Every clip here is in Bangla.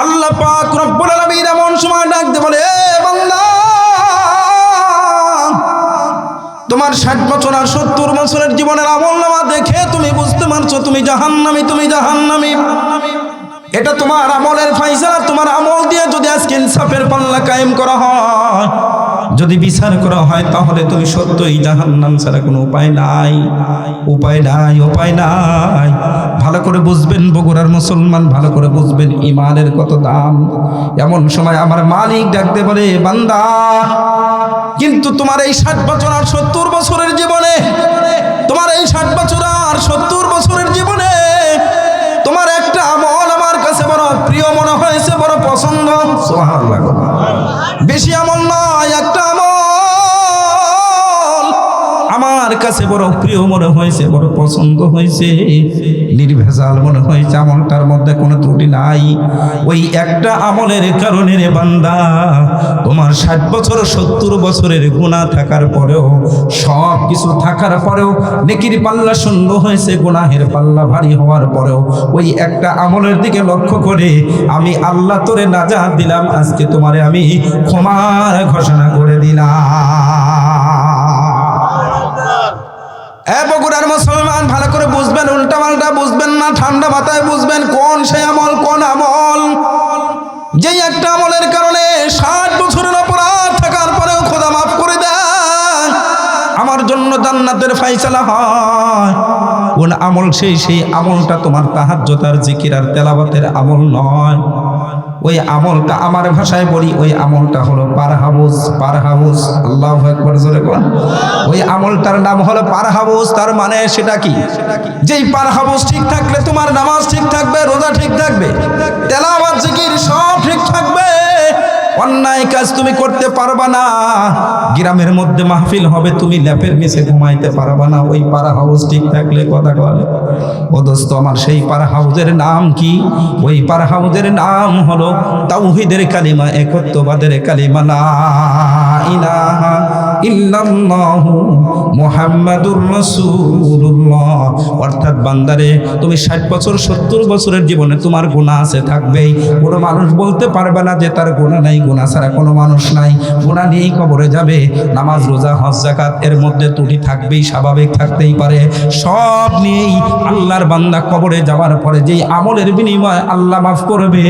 আল্লাহ পাক রব্বুল আলামিন এমন সময় ডাক দিয়ে বলে, এ বান্দা, তোমার 60 বছর আর 70 বছরের জীবনের আমলনামা দেখে তুমি বুঝতে পারছো তুমি জাহান্নামী, তুমি জাহান্নামী। এটা তোমার আমলের ফায়সালা। তোমার আমল দিয়ে যদি আজকে ইনসাফের পাল্লা কায়েম করা হয়, যদি বিচার করা হয়, তাহলে তুমি সত্যই জাহান্নাম ছাড়া কোনো উপায় নাই, উপায় নাই, উপায় নাই। ভালো করে বুঝবেন বগুড়ার মুসলমান, ভালো করে বুঝবেন ইমানের কত দাম। এমন সময় আমার মালিক ডাকতে বলে, বান্দা, কিন্তু তোমার এই 60 বছর আর 70 বছরের জীবনে, তোমার এই 60 বছর আর 70 বছরের জীবনে তোমার একটা আমল আমার কাছে বড় প্রিয় মনে হয়েছে, বড় পছন্দ। সুবহানাল্লাহ। বেশি আমল নয়, একটা আমল আমার কাছে বড় প্রিয় মনে হয়েছে, বড় পছন্দ হয়েছে, নির্ভেজাল মনে হয়েছে, আমলটার মধ্যে কোনো ত্রুটি নাই। ওই একটা আমলের কারণে রে বান্দা, তোমার 60 বছর 70 বছরের গুনাহ থাকার পরেও, সব কিছু থাকার পরেও, নেকির পাল্লা শূন্য হয়েছে, গুনাহের পাল্লা ভারী হওয়ার পরেও, ওই একটা আমলের দিকে লক্ষ্য করে আমি আল্লাহ তোরে নাজাত দিলাম। আজকে তোমারে আমি ক্ষমার ঘোষণা করে দিলাম। বগুড়ার মুসলমান, ভালো করে বুঝবেন, উল্টা পাল্টা বুঝবেন না, ঠান্ডা মাথায় বুঝবেন কোন সেই আমল, কোন আমল যেই একটা আমলের কারণে 60 বছরের অপরাধ থাকার পরেও খোদা মাফ করে দেন, আমার জন্য জান্নাতের ফায়সালা হয়। কোন আমল সেই আমলটা তোমার তাহাজ্জুদ আর জিকির আর তেলাওয়াতের আমল নয়। ওই আমলটা আমার ভাষায় বলি, ওই আমলটা হলো পারহাউস। পারহাউস, আল্লাহু আকবার, জোরে বল। ওই আমলটার নাম হলো পারহাউস। তার মানে সেটা কি? যেই পারহাউস ঠিক থাকলে তোমার নামাজ ঠিক থাকবে, রোজা ঠিক থাকবে, তেলাওয়াত জিকির সব ঠিক থাকবে, অন্যায় কাজ তুমি করতে পারবা না। গ্রামের মধ্যে মাহফিল হবে, তুমি ল্যাপের নিচে ঘুমাইতে পারবা না। ওই পারা হাউস ঠিক থাকলে কথা বলে। ও দোস্ত আমার, সেই পারা হাউসের নাম কি? ওই পারা হাউসের নাম হলো তাওহীদের কালিমা, একত্ববাদের কালিমা, লা ইলাহা ইল্লাল্লাহু মুহাম্মাদুর রাসূলুল্লাহ। অর্থাৎ বান্দারে, তুমি 60 বছর 70 বছরের জীবনে তোমার গুনাহ আছে, থাকবেই। কোনো মানুষ বলতে পারবে না যে তার গুনাহ নাই। গুনাহ ছাড়া কোনো মানুষ নাই। গুনাহ নিয়েই কবরে যাবে। নামাজ, রোজা, হজ, যাকাত এর মধ্যে ত্রুটি থাকবেই, স্বাভাবিক থাকতেই পারে। সব নিয়েই আল্লাহর বান্দা কবরে যাওয়ার পরে যেই আমলের বিনিময়ে আল্লাহ মাফ করবে,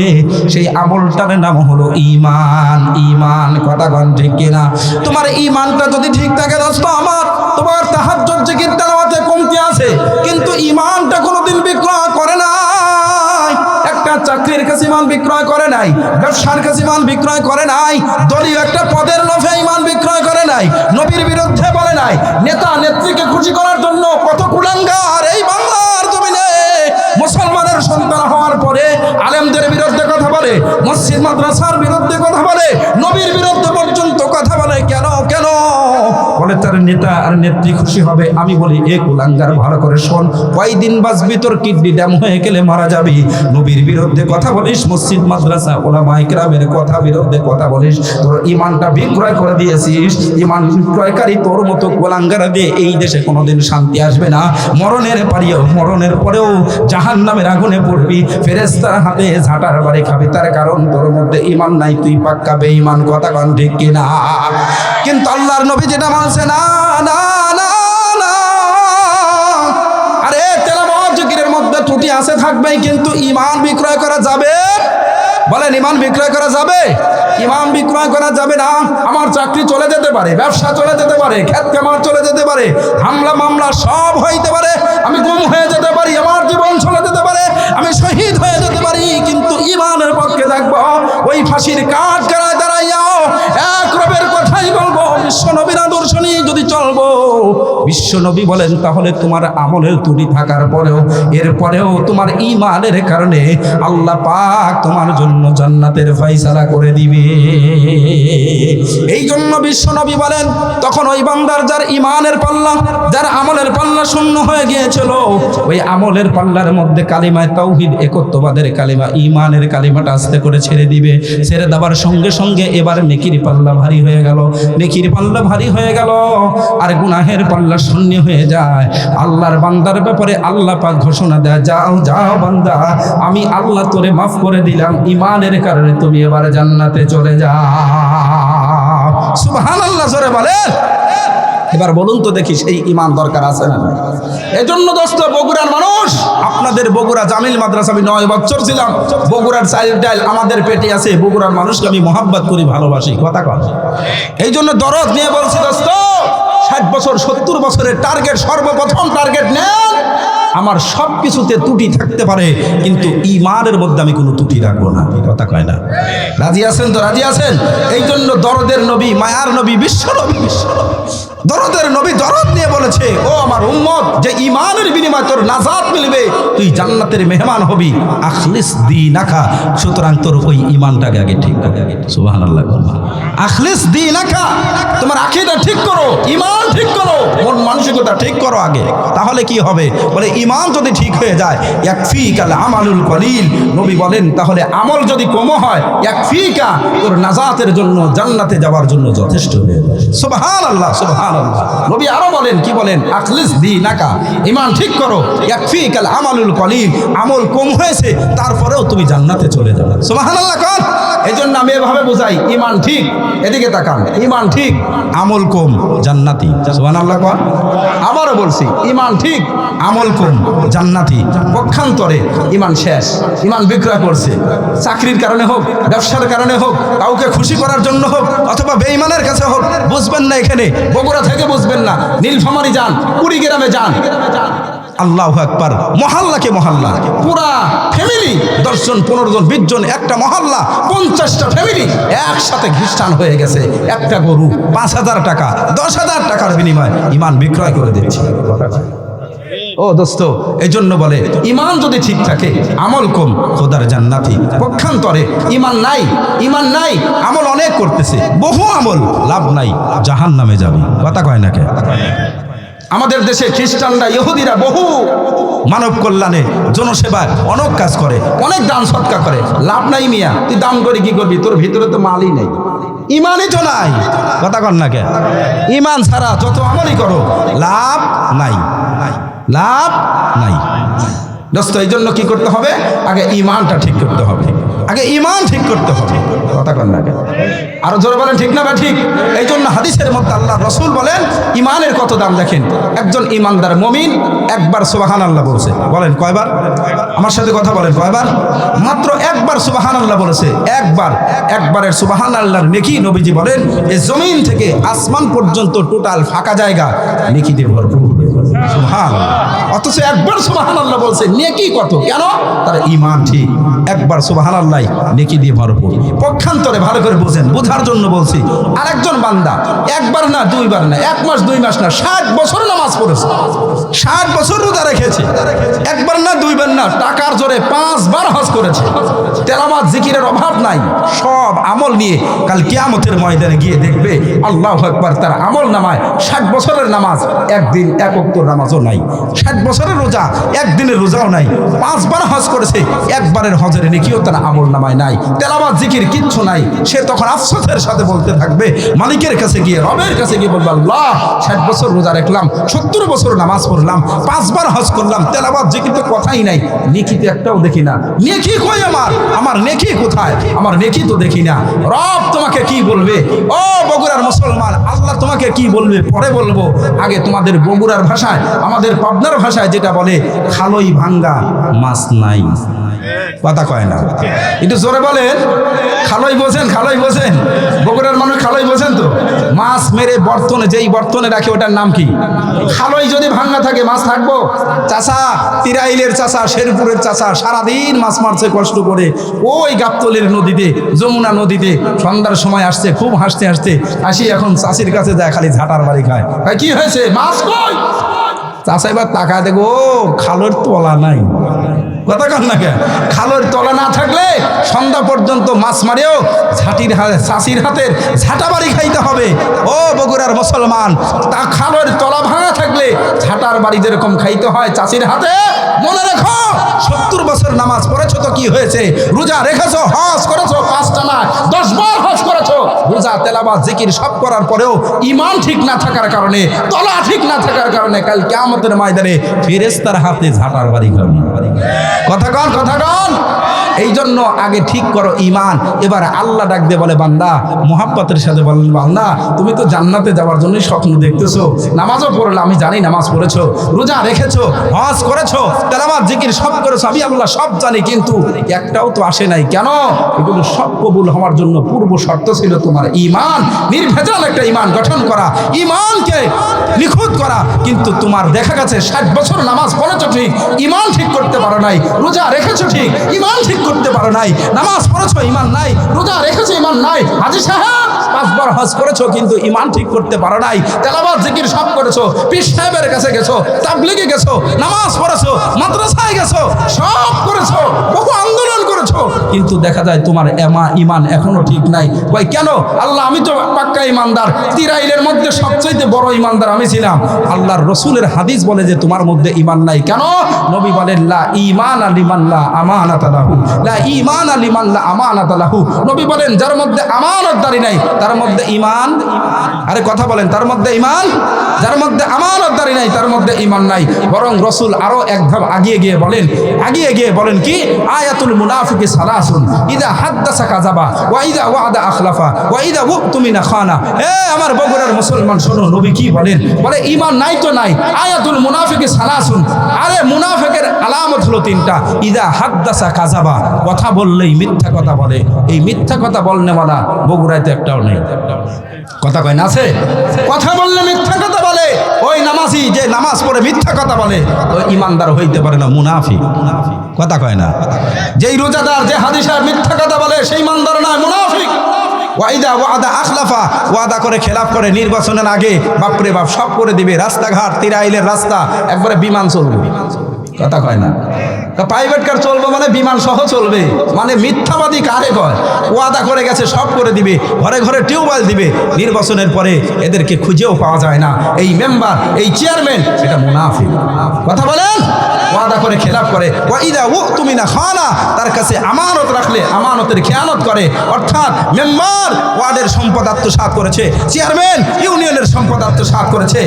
সেই আমলটার নাম হলো ঈমান। ঈমান, কথা কোন ঠিক কিনা? তোমার ঈমানটা যদি ঠিক থাকে দোস্ত আমার, তোমার তাহাজ্জুদ জিকির তেলাওয়াতে কমতি আছে, কিন্তু ঈমানটা কোনোদিন বিক্রয় করে না। একটা চাকরির কাছে ঈমান বিক্রয় করে নাই, ব্যবসার কাছে ঈমান বিক্রয় করে নাই, দলীয় একটা পদের লোভে ঈমান বিক্রয় করে নাই, নবীর বিরুদ্ধে বলে নাই, নেতা নেত্রীকে খুশি করার জন্য কত কুলাঙ্গার এই বাংলার জমিনে মুসলমানের সন্তান হওয়ার পরে আলেমদের বিরুদ্ধে কথা বলে, মসজিদ মাদ্রাসার বিরুদ্ধে কথা বলে, নবীর বিরুদ্ধে পর্যন্ত কথা বলে। কেন কেন বলে? তার নেতা আর নেত্রী খুশি হবে। আমি বলি, এ কুলাঙ্গার, ভালো করে শোন, কয়দিন বাঁচবি, তোর কিডনি ড্যাম হয়ে গেলে মারা যাবি। নবীর বিরুদ্ধে কথা বলিস, মসজিদ মাদ্রাসা ওলামায়ে কেরামের কথা বিরুদ্ধে কথা বলিস, তোর ঈমানটা বিক্রয় করে দিয়েছিস। ঈমান বিক্রয়কারী তোর মতো কুলাঙ্গার দিয়ে এই দেশে কোনোদিন শান্তি আসবে না। মরণের পরেও জাহান্নামের আগুনে পড়বি, ফেরেশতার হাতে ঝাঁটার বাড়ি খাবি। তার কারণ তোর মধ্যে ঈমান নাই, তুই পাক্কা বেঈমান, কথা কোন ঠিক কিনা? কিন্তু আল্লাহর নবী যেটা বলছে, না না না না, আরে তেলাওয়াত জিকিরের মধ্যে ত্রুটি আছে, থাকবেই, কিন্তু ঈমান বিক্রয় করা যাবে? বলেন, ঈমান বিক্রয় করা যাবে? ঈমান বিক্রয় করা যাবে না। আমার চাকরি চলে যেতে পারে, ব্যবসা চলে যেতে পারে, ক্ষেত খামার চলে যেতে পারে, হামলা মামলা সব হইতে পারে, আমি গুম হয়ে যেতে পারি, আমার জীবন চলে যেতে পারে, আমি শহীদ হয়ে যেতে পারি, কিন্তু ঈমানের পক্ষে থাকবো। ওই ফাঁসির কাঠ গাড়ায় দাঁড়াইয়াও এক রবের কথাই বলবো, বিশ্ব নবীর আদর্শ নিয়ে যদি চলবো। বিশ্ব নবী বলেন, তাহলে তোমার আমলের ত্রুটি থাকার পরেও, এরপরেও তোমার ঈমানের কারণে আল্লাহ পাক তোমার জন্য জান্নাতের ফায়সালা করে দিবে। এই জন্য বিশ্ব নবী বলেন, তখন ওই বান্দার যার ঈমানের পাল্লা, যার আমলের পাল্লা শূন্য হয়ে গিয়েছিল, ওই আমলের পাল্লার মধ্যে কালিমায়ে তাওহীদ, একত্ববাদের কালিমা, ঈমানের কালিমাটা আস্তে করে ছেড়ে দিবে। ছেড়ে দেওয়ার সঙ্গে সঙ্গে এবার নেকির পাল্লা ভারী হয়ে গেল, নেকির পাল্লা ভারী হয়ে গেল, আর গুনাহের পাল্লা শূন্য হয়ে যায়। আল্লাহর বান্দার ব্যাপারে আল্লাহ পাক ঘোষণা দেয়, যাও যাও বান্দা, আমি আল্লাহ তোরে মাফ করে দিলাম, ঈমানের কারণে তুমি এবার জান্নাতে চলে যাও। সুবহানাল্লাহ জোরে বলেন। এবার বলুন তো দেখি সেই ঈমান দরকার আছে না? এজন্য দোস্ত, বগুড়ার মানুষ, আপনাদের বগুড়া জামিল মাদ্রাসা আমি 9 বছর ছিলাম, বগুড়ার চাইল ডাইল আমাদের পেটে আছে, বগুড়ার মানুষকে আমি মহাব্বত করি, ভালোবাসি, কথা কন। এই জন্য দরদ নিয়ে বলছি দোস্ত, 60 বছর 70 বছরের টার্গেট, সর্বপ্রথম টার্গেট নেন। আমার সব কিছুতে ত্রুটি থাকতে পারে, কিন্তু ঈমানের মধ্যে আমি কোনো ত্রুটি রাখবো না, কথা কয় না? রাজি আছেন তো? রাজি আছেন? এই জন্য দরদের নবী, মায়ার নবী, বিশ্ব নবী, দরদের নবী দরদ নিয়ে বলেছে, ও আমার উম্মত, যে ঈমানের বিনিময়ে তোর নাজাত মিলবে, তুই জান্নাতের মেহমান হবি, আখলিস দীনাকা, সুতরাং তোর ওই ঈমানটাকে আগে ঠিক কর। সুবহানাল্লাহ। আখলিস দীনাকা, তোমার আকীদা ঠিক করো, ঈমান ঠিক করো, মন মানসিকতা ঠিক করো আগে, তাহলে কি হবে? বলে ঈমান যদি ঠিক হয়ে যায়, ইয়াকফিকাল আমালুল কলিল, নবী বলেন তাহলে আমল যদি কম হয়, ইয়াকফিকা, তোর নাজাতের জন্য, জান্নাতে যাওয়ার জন্য যথেষ্ট হয়ে যাবে। সুবহানাল্লাহ, সুবহানাল্লাহ। নবী আরো বলেন, কি বলেন? আখলিস দীনাকা, ঈমান ঠিক করো, ইয়াকফিকাল আমালুল কলিল, আমল কম হয়েছে তারপরেও তুমি জান্নাতে চলে যাবে। সুবহানাল্লাহ কোন? এজন্য আমি এভাবে বোঝাই, ঈমান ঠিক, এদিকে তাকান, ঈমান ঠিক, আমল কম, জান্নাতি। সুবহানাল্লাহ কোন? আবারও বলছি, ঈমান ঠিক, আমল কম, জান্নাতি। পক্ষান্তরে ঈমান শেষ, ঈমান বিক্রয় করছে, চাকরির কারণে হোক, ব্যবসার কারণে হোক, কাউকে খুশি করার জন্য হোক, অথবা বেঈমানের কাছে হোক, বুঝবেন না এখানে, বগুড়া থেকে বুঝবেন না, নীলফামারী যান, কুড়িগ্রামে যান, আল্লাহু আকবার, মহল্লাকে মহল্লা, পুরা ফ্যামিলি 10 জন 15 জন 20 জন, একটা মহল্লা 50টা ফ্যামিলি একসাথে খ্রিস্টান হয়ে গেছে, একটা গরু 5000 টাকা 10,000 টাকার বিনিময়ে ঈমান বিক্রয় করে দিচ্ছে। ও দোস্ত, এই জন্য বলে ঈমান যদি ঠিক থাকে, আমল কম, খোদার জান্নাতি। পক্ষান্তরে ঈমান নাই, ঈমান নাই, আমল অনেক করতেছে, বহু আমল, লাভ নাই, জাহান্নামে যাবে, কথা কয় না কে? আমাদের দেশে খ্রিস্টানরা, ইহুদিরা বহু মানব কল্যাণে, জনসেবায় অনেক কাজ করে, অনেক দান সৎকার করে, লাভ নাই মিয়া, তুই দান করে কি করবি? তোর ভিতরে তো মালই নেই, ঈমানই তো নাই, কথা কন না কে? ঈমান ছাড়া যত আমলই করো, লাভ নাই, লাভ নাই। দোস্ত, এই জন্য কি করতে হবে? আগে ঈমানটা ঠিক করতে হবে, আগে ঈমান ঠিক করতে হবে, কথা কন না? আরো জোরে বলেন, ঠিক না বা ঠিক? এই জন্য হাদিসের মধ্যে আল্লাহ রাসূল বলেন, ঈমানের কত দাম দেখেন। একজন ঈমানদার মুমিন একবার সুবহানাল্লাহ বলছে, বলেন কয়বার? আমার সাথে কথা বলেন, কয়বার? মাত্র একবার সুবহানাল্লাহ বলেছে, একবারের সুবহানাল্লাহর নেকি নবীজি বলেন এই জমিন থেকে আসমান পর্যন্ত টোটাল ফাঁকা জায়গা নেকি দিয়ে ভরপুর। সুবহানাল্লাহ। অথচ একবার সুবহানাল্লাহ বলছে, নেকি কত? কেন? তার ঈমান ঠিক। একবার সুবহানাল্লাহ নেকি দিয়ে ভরপুর। পক্ষান্তরে ভালো করে বুঝেন, বোঝার জন্য বলছি, আরেকজন বান্দা একবার না, দুইবার না, 1 মাস 2 মাস না, 60 বছর নামাজ পড়েছে, 60 বছর রোজা রেখেছে, একবার না, দুইবার না, টাকার জোরে 5 বার হজ করেছে, তেলাওয়াত জিকিরের অভাব নাই, সব আমল নিয়ে কাল কিয়ামতের ময়দানে গিয়ে দেখবে আল্লাহু আকবার, তার আমল নামায় 60 বছরের নামাজ, একদিন এক ওয়াক্ত নামাজও নাই, 60 বছরের রোজা, একদিনের রোজাও নাই, 5 বার হজ করেছে, একবারের হজের নেকিও তার আমল নামায় নাই, তেলাওয়াত জিকির কিচ্ছু নাই। সে তখন আফসোসের সাথে বলতে থাকবে, মালিকের কাছে গিয়ে, রবের কাছে গিয়ে বলবে, আল্লাহ 60 বছর রোজা রাখলাম, 70 বছর নামাজ পড়লাম, 5 বার হজ করলাম, তেলাওয়াত জিকির তো কথাই নাই, নেকিতে একটাও দেখি না, নেকি কই আমার নেকি কোথায়? আমার নেকি তো দেখি না। রব তোমাকে কি বলবে? ও বগুড়ার মুসলমান, আল্লাহ তোমাকে কি বলবে পরে বলবো, আগে তোমাদের বগুড়ার ভাষায়, আমাদের পাবনার ভাষায় যেটা বলে, খালই ভাঙ্গা মাছ নাই, কথা কয় না, একটু জোরে বলেন, খালই বোঝেন? খালই বোঝেন? বগুড়ার মানুষ খালই বোঝেন তো? মাছ মেরে বর্তনে, যেই বর্তনে রাখে ওটার নাম কি? খালই যদি ভাঙ্গা থাকে মাছ থাকবো? চাচা, তিরাইলের চাচা, শেরপুরের চাচা সারাদিন মাছ মারছে কষ্ট করে, ওই গাবতলীর নদীতে, যমুনা নদীতে, সন্ধ্যার সময় আসছে, খুব হাসতে হাসতে আসি, এখন চাষির কাছে যায়, খালি ঝাঁটার বাড়ি খায়, কি হয়েছে, মাছ কই? চাষা এবার তাকায় দেখো, খালের তলা নাই, কথা কন না কে? খালের তলা না থাকলে সন্ধ্যা পর্যন্ত মাছ মারেও চাষির হাতের ঝাঁটা বাড়ি খাইতে হবে। ও বগুড়ার মুসলমান, তা খালের তলা ভাঙা থাকলে ঝাঁটার বাড়ি যেরকম খাইতে হয় চাষির হাতে, মনে রেখো 70 বছর নামাজ পড়েছো তো কি হয়েছে? রোজা রেখেছো, হজ করেছো 5টা না 10 বার হজ করেছো, রোজা রোজা তেলাওয়াত জিকির সব করার পরেও ঈমান ঠিক না থাকার কারণে, তলা ঠিক না থাকার কারণে কাল কিয়ামতের ময়দানে ফেরেশতার হাতে ঝাঁটার বাড়ি খাবে। কথা কন। এই জন্য আগে ঠিক করো ঈমান। এবার আল্লাহ ডাক দিয়ে বলে, বান্দা মুহাব্বতের সাথে বলেন, বান্দা তুমি তো জান্নাতে যাওয়ার জন্যই স্বপ্ন দেখতেছো, নামাজও পড়লে আমি জানি নামাজ পড়েছো, রোজা রেখেছো, হজ করেছো, তেলাওয়াত জিকির সব করেছো, আমি আল্লাহ সব জানি, কিন্তু একটাও তো আসে নাই কেন? এগুলো সব কবুল হওয়ার জন্য পূর্ব শর্ত ছিল তোমার ঈমান, নির্ভেজাল একটা ঈমান গঠন করা, ঈমানকে নিখুঁত করা। কিন্তু তোমার দেখা গেছে 60 বছর নামাজ পড়েছো ঠিক, ঈমান ঠিক করতে পারো নাই, রোজা রেখেছো ঠিক, ঈমান ঠিক করতে পারো নাই, নামাজ পড়েছো ঈমান নাই, রোজা রেখেছো ঈমান নাই, হাজী সাহেব 5 বার হজ করেছো কিন্তু ঈমান ঠিক করতে পারো নাই, তেলাওয়াত জিকির সব করেছো, পীর সাহেবের কাছে গেছো, তাবলীগে গেছো, নামাজ পড়েছো, মাদ্রাসায় গেছো, সব করেছো, বহু আন্দোলন করেছো, কিন্তু দেখা যায় তোমার ঈমান এখনো ঠিক নাই। ভাই কেন? আল্লাহ আমি তো পাক্কা ঈমানদার, তিরাইলের মধ্যে সবচেয়ে বড় ঈমানদার আমি ছিলাম। আল্লাহর রাসূলের হাদিস বলে যে তোমার মধ্যে ঈমান নাই কেন? নবী বলেন লা ঈমান লিমান লা আমানাতা লাহু, লা ঈমান লিমান লা আমানাতা লাহু। নবী বলেন যার মধ্যে আমানতদারি নাই তার মধ্যে ঈমান, আরে কথা বলেন, তার মধ্যে ঈমান, যার মধ্যে আমানতদারি নাই তার মধ্যে ঈমান নাই। বরং রাসূল আরো এক ধাপ আগিয়ে গিয়ে বলেন কি? আয়াতুল মুনাফিকি সালাসুন, ইযা হাদ্দাসা কাযাবা ওয়া ইযা ওয়াদা আখলাফা ওয়া ইযা উকতুমিনা খানা। আমার বগুড়ার মুসলমান শোনো, নবী কি বলেন? বলে ঈমান নাই তো নাই। আয়াতুল মুনাফিকি সালাসুন, আরে মুনাফিকের আলামত হলো 3টা। ইযা হাদ্দাসা কাযাবা, কথা বললেই মিথ্যা কথা বলে। এই মিথ্যা কথা বলনেওয়ালা বগুড়াতে একটাও নেই। কথা কয় না আছে? কথা বললে মিথ্যা কথা বলে, ওই নামাজি যে নামাজ পড়ে মিথ্যা কথা বলে ওই ঈমানদার হইতে পারে না, মুনাফিক। কথা কয় না? যেই রোজাদার, যে হাজী সাহেব মিথ্যা কথা বলে সেই ঈমানদার নয়, মুনাফিক। ওয়াইদা ওয়াদা আখলাফা, ওয়াদা করে খেলাফ করে, নির্বাচনের আগে বাপরে বাপ সব করে দিবে, রাস্তাঘাট তিরাইলের রাস্তা একবারে বিমান চলবে। কথা কয় না? প্রাইভেট কার চলবে মানে বিমান সহ চলবে, মানে মিথ্যাবাদী কারে কয়? ওয়াদা করে গেছে সব করে দিবে, ঘরে ঘরে টিউবওয়েল দিবে, নির্বাচনের পরে এদেরকে খুঁজেও পাওয়া যায় না। এই মেম্বার, এই চেয়ারম্যান, এটা মুনাফিক। কথা বলেন? ওয়াদা করে খেলাফ করে, ওয়াইদা উকতুমিনা খানা, তার কাছে আমানত রাখলে আমানতের খেয়ানত করে। অর্থাৎ মেম্বার ওয়ার্ডের সম্পদ আত্মসাৎ করেছে, চেয়ারম্যান ইউনিয়নের সম্পদ আত্মসাৎ করেছে,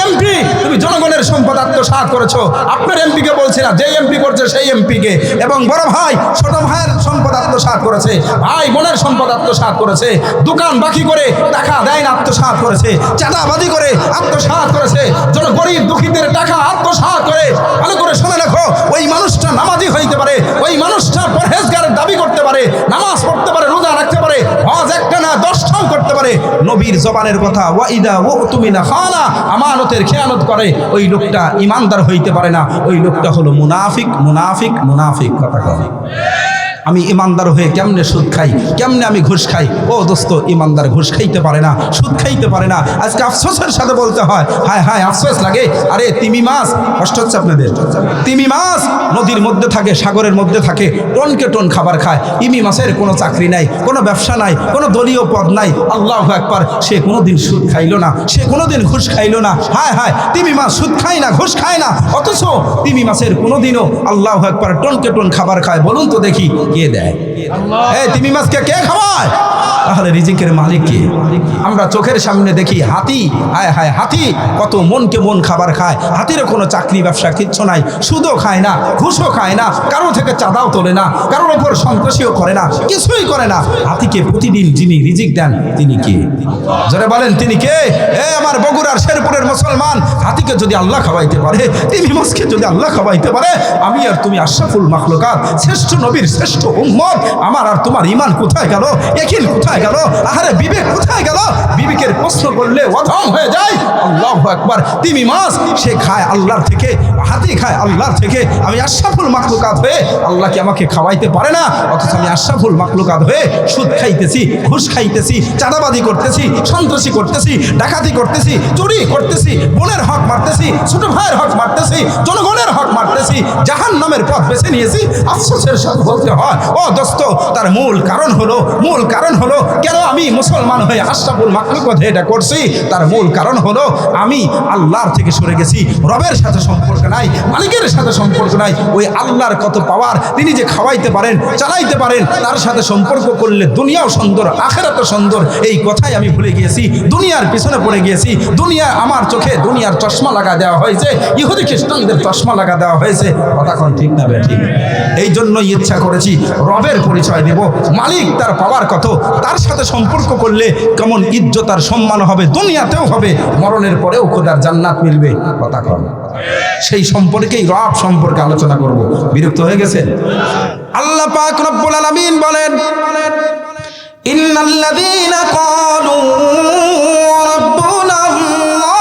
এমপি তুমি জনগণের সম্পদ আত্মসাৎ করেছো। আপনার এমপিকে বলছি না, যে এমপি করছে সেই এমপিকে, এবং বড় ভাই ছোট ভাইয়ের সম্পদ আত্মসাৎ করেছে, ভাই বোনের সম্পদ আত্মসাৎ করেছে, দোকান বাকি করে টাকা দেয় না আত্মসাৎ করেছে, চাঁদাবাজি করে আত্মসাৎ করেছে, গরিব দুঃখীদের টাকা আত্মসাৎ করে। ভালো করে শুনে রাখো, ওই মানুষটা নামাজি হইতে পারে, ওই মানুষটা পরহেজগারের দাবি করতে পারে, নামাজ পড়তে পারে, রোজা রাখতে পারে, হজ একটা না 10টাও করতে পারে। নবীর জবানের কথা, ওয়াইদা উকতুমিনা খানা, আমানতের খেয়ানত করে, ওই লোকটা ঈমানদার হইতে পারে না, ওই লোকটা হলো মুনাফিক। কথা কয়। আমি ইমানদার হয়ে কেমনে সুদ খাই, কেমনে আমি ঘুষ খাই? ও দোস্ত, ইমানদার ঘুষ খাইতে পারে না, সুদ খাইতে পারে না। আজকে আফসোসের সাথে বলতে হয়, হায় আফসোস লাগে। আরে তিমি মাছ, কষ্ট হচ্ছে আপনাদের? তিমি মাছ নদীর মধ্যে থাকে, সাগরের মধ্যে থাকে, টনকে টন খাবার খায়। ইমি মাছের কোনো চাকরি নাই, কোনো ব্যবসা নাই, কোনো দলীয় পদ নাই। আল্লাহু আকবার, সে কোনোদিন সুদ খাইলো না, সে কোনোদিন ঘুষ খাইলো না। হায় তিমি মাছ সুদ খায় না, ঘুষ খায় না, অথচ তিমি মাছের কোনোদিনও আল্লাহু আকবার টনকে টন খাবার খায়। বলুন তো দেখি, কে দেয়? তিমি মাছকে কে খাওয়ায়? তাহলে রিজিকের মালিক কে? আমরা চোখের সামনে দেখি হাতি, হাতি কত মনকে মন খাবার খায়। হাতিরও কোনো চাকরি ব্যবসা কিচ্ছু নাই, সুদও খায় না, ঘুষও খায় না, কারো থেকে চাঁদাও তোলে না, কারোর ওপর সন্ত্রাসীও করে না, কিছুই করে না। হাতিকে প্রতিদিন যিনি রিজিক দেন তিনি কে? যারা বলেন তিনি কে? আমার বগুড়ার শেরপুরের মুসলমান, হাতিকে যদি আল্লাহ খাওয়াইতে পারে, তিমি মাছকে যদি আল্লাহ খাওয়াইতে পারে, আমি আর তুমি আশরাফুল মাখলুকাত, শ্রেষ্ঠ নবীর শ্রেষ্ঠ উম্মত, আমার আর তোমার ঈমান কোথায় গেল? ইয়াকিন কোথায় গেল? আহারে বিবেক কোথায় গেল? বিবেকের প্রশ্ন করলে অধম হয়ে যায়। আল্লাহু আকবার। তিমি মাছ সে খায় আল্লাহর থেকে, হাতি খায় আল্লাহর থেকে। আমি আশরাফুল মাখলুকাত হয়ে আল্লাহকে আমাকে খাওয়াইতে পারে না, অথচ আমি আশরাফুল মাখলুকাত হয়ে সুদ খাইতেছি, ঘুষ খাইতেছি, চাঁদাবাজি করতেছি, সন্ত্রাসী করতেছি, ডাকাতি করতেছি, চুরি করতেছি, বোনের হক মারতেছি, ছোট ভাইয়ের হক মারতেছি, জনগণের হক মারতেছি, জাহান্নামের পথ বেছে নিয়েছি। আফসোসের সাথে বলতে হয়, ও দোস্ত, তার মূল কারণ হলো কেন আমি মুসলমান হয়ে আশরাফুল মাখলুকাত হয়ে এটা করছি? তার মূল কারণ হলো আমি আল্লাহর থেকে সরে গেছি, রবের সাথে সম্পর্ক নাই, মালিকের সাথে সম্পর্ক নাই। ওই আল্লাহর কত পাওয়ার, তিনি যে খাওয়াইতে পারেন, চালাইতে পারেন, তার সাথে সম্পর্ক করলে দুনিয়াও সুন্দর, আখিরাতও সুন্দর। এই কথাই আমি ভুলে গিয়েছি, দুনিয়ার পিছনে পড়ে গিয়েছি। দুনিয়া আমার চোখে দুনিয়ার চশমা লাগা দেওয়া হয়েছে, ইহুদি খ্রিস্টানদের চশমা লাগা দেওয়া হয়েছে। কথা কোন ঠিক না ঠিক? এই জন্যই ইচ্ছা করেছি রবের পরিচয় দেব, মালিক তার পাওয়ার কত, তার সাথে সম্পর্ক করলে কেমন ইজ্জত আর সম্মান হবে, দুনিয়াতেও হবে, মরণের পরেও খোদার জান্নাত মিলবে। কথা কন, সেই সম্পর্কেই রব সম্পর্কে আলোচনা করব। বিরক্ত হয়ে গেছে? আল্লাহ পাক রব্বুল আলামিন বলেন, ইন্নাল্লাযীনা ক্বালু রাব্বুনা আল্লাহ,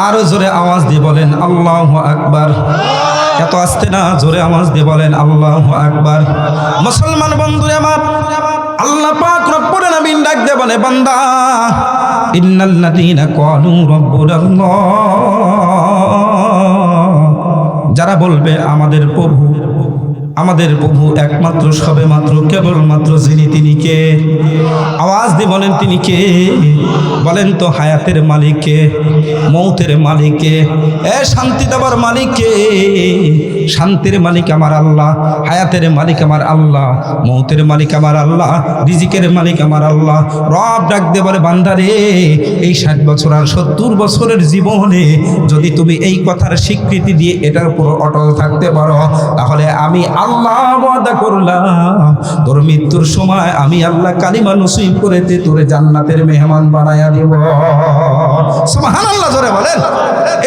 আরো জোরে আওয়াজ দিয়ে বলেন আল্লাহু আকবার। এত আস্তে না, জোরে আওয়াজ দিয়ে বলেন আল্লাহু আকবার। মুসলমান বন্ধুরা আমার, আল্লাহ পাক রব্বুল আলামিন ডাক দিয়ে বলে, বান্দা ইন্নাল্লাযীনা ক্বালু রাব্বুনা আল্লাহ, যারা বলবে আমাদের প্রভু, আমাদের প্রভু একমাত্র সবে মাত্র কেবলমাত্র যিনি, তিনি কে? আওয়াজ দিয়ে বলেন তিনি কে? বলেন তো, হায়াতের মালিক কে? মৌতের মালিক কে? শান্তি দেবার মালিক কে? শান্তির মালিক আমার আল্লাহ, হায়াতের মালিক আমার আল্লাহ, মৌতের মালিক আমার আল্লাহ, রিজিকের মালিক আমার আল্লাহ। রব ডাক দিয়ে বলে, বান্দারে এই 60 বছর আর 70 বছরের জীবনে যদি তুমি এই কথার স্বীকৃতি দিয়ে এটার উপর অটল থাকতে পারো, তাহলে আমি আল্লাহ ওয়াদা করলাম তোর মৃত্যুর সময় আমি আল্লাহ কালিমা নসিব করেতে তোরে জান্নাতের মেহমান বানায়া দেব। সুবহানাল্লাহ, জোরে বলেন।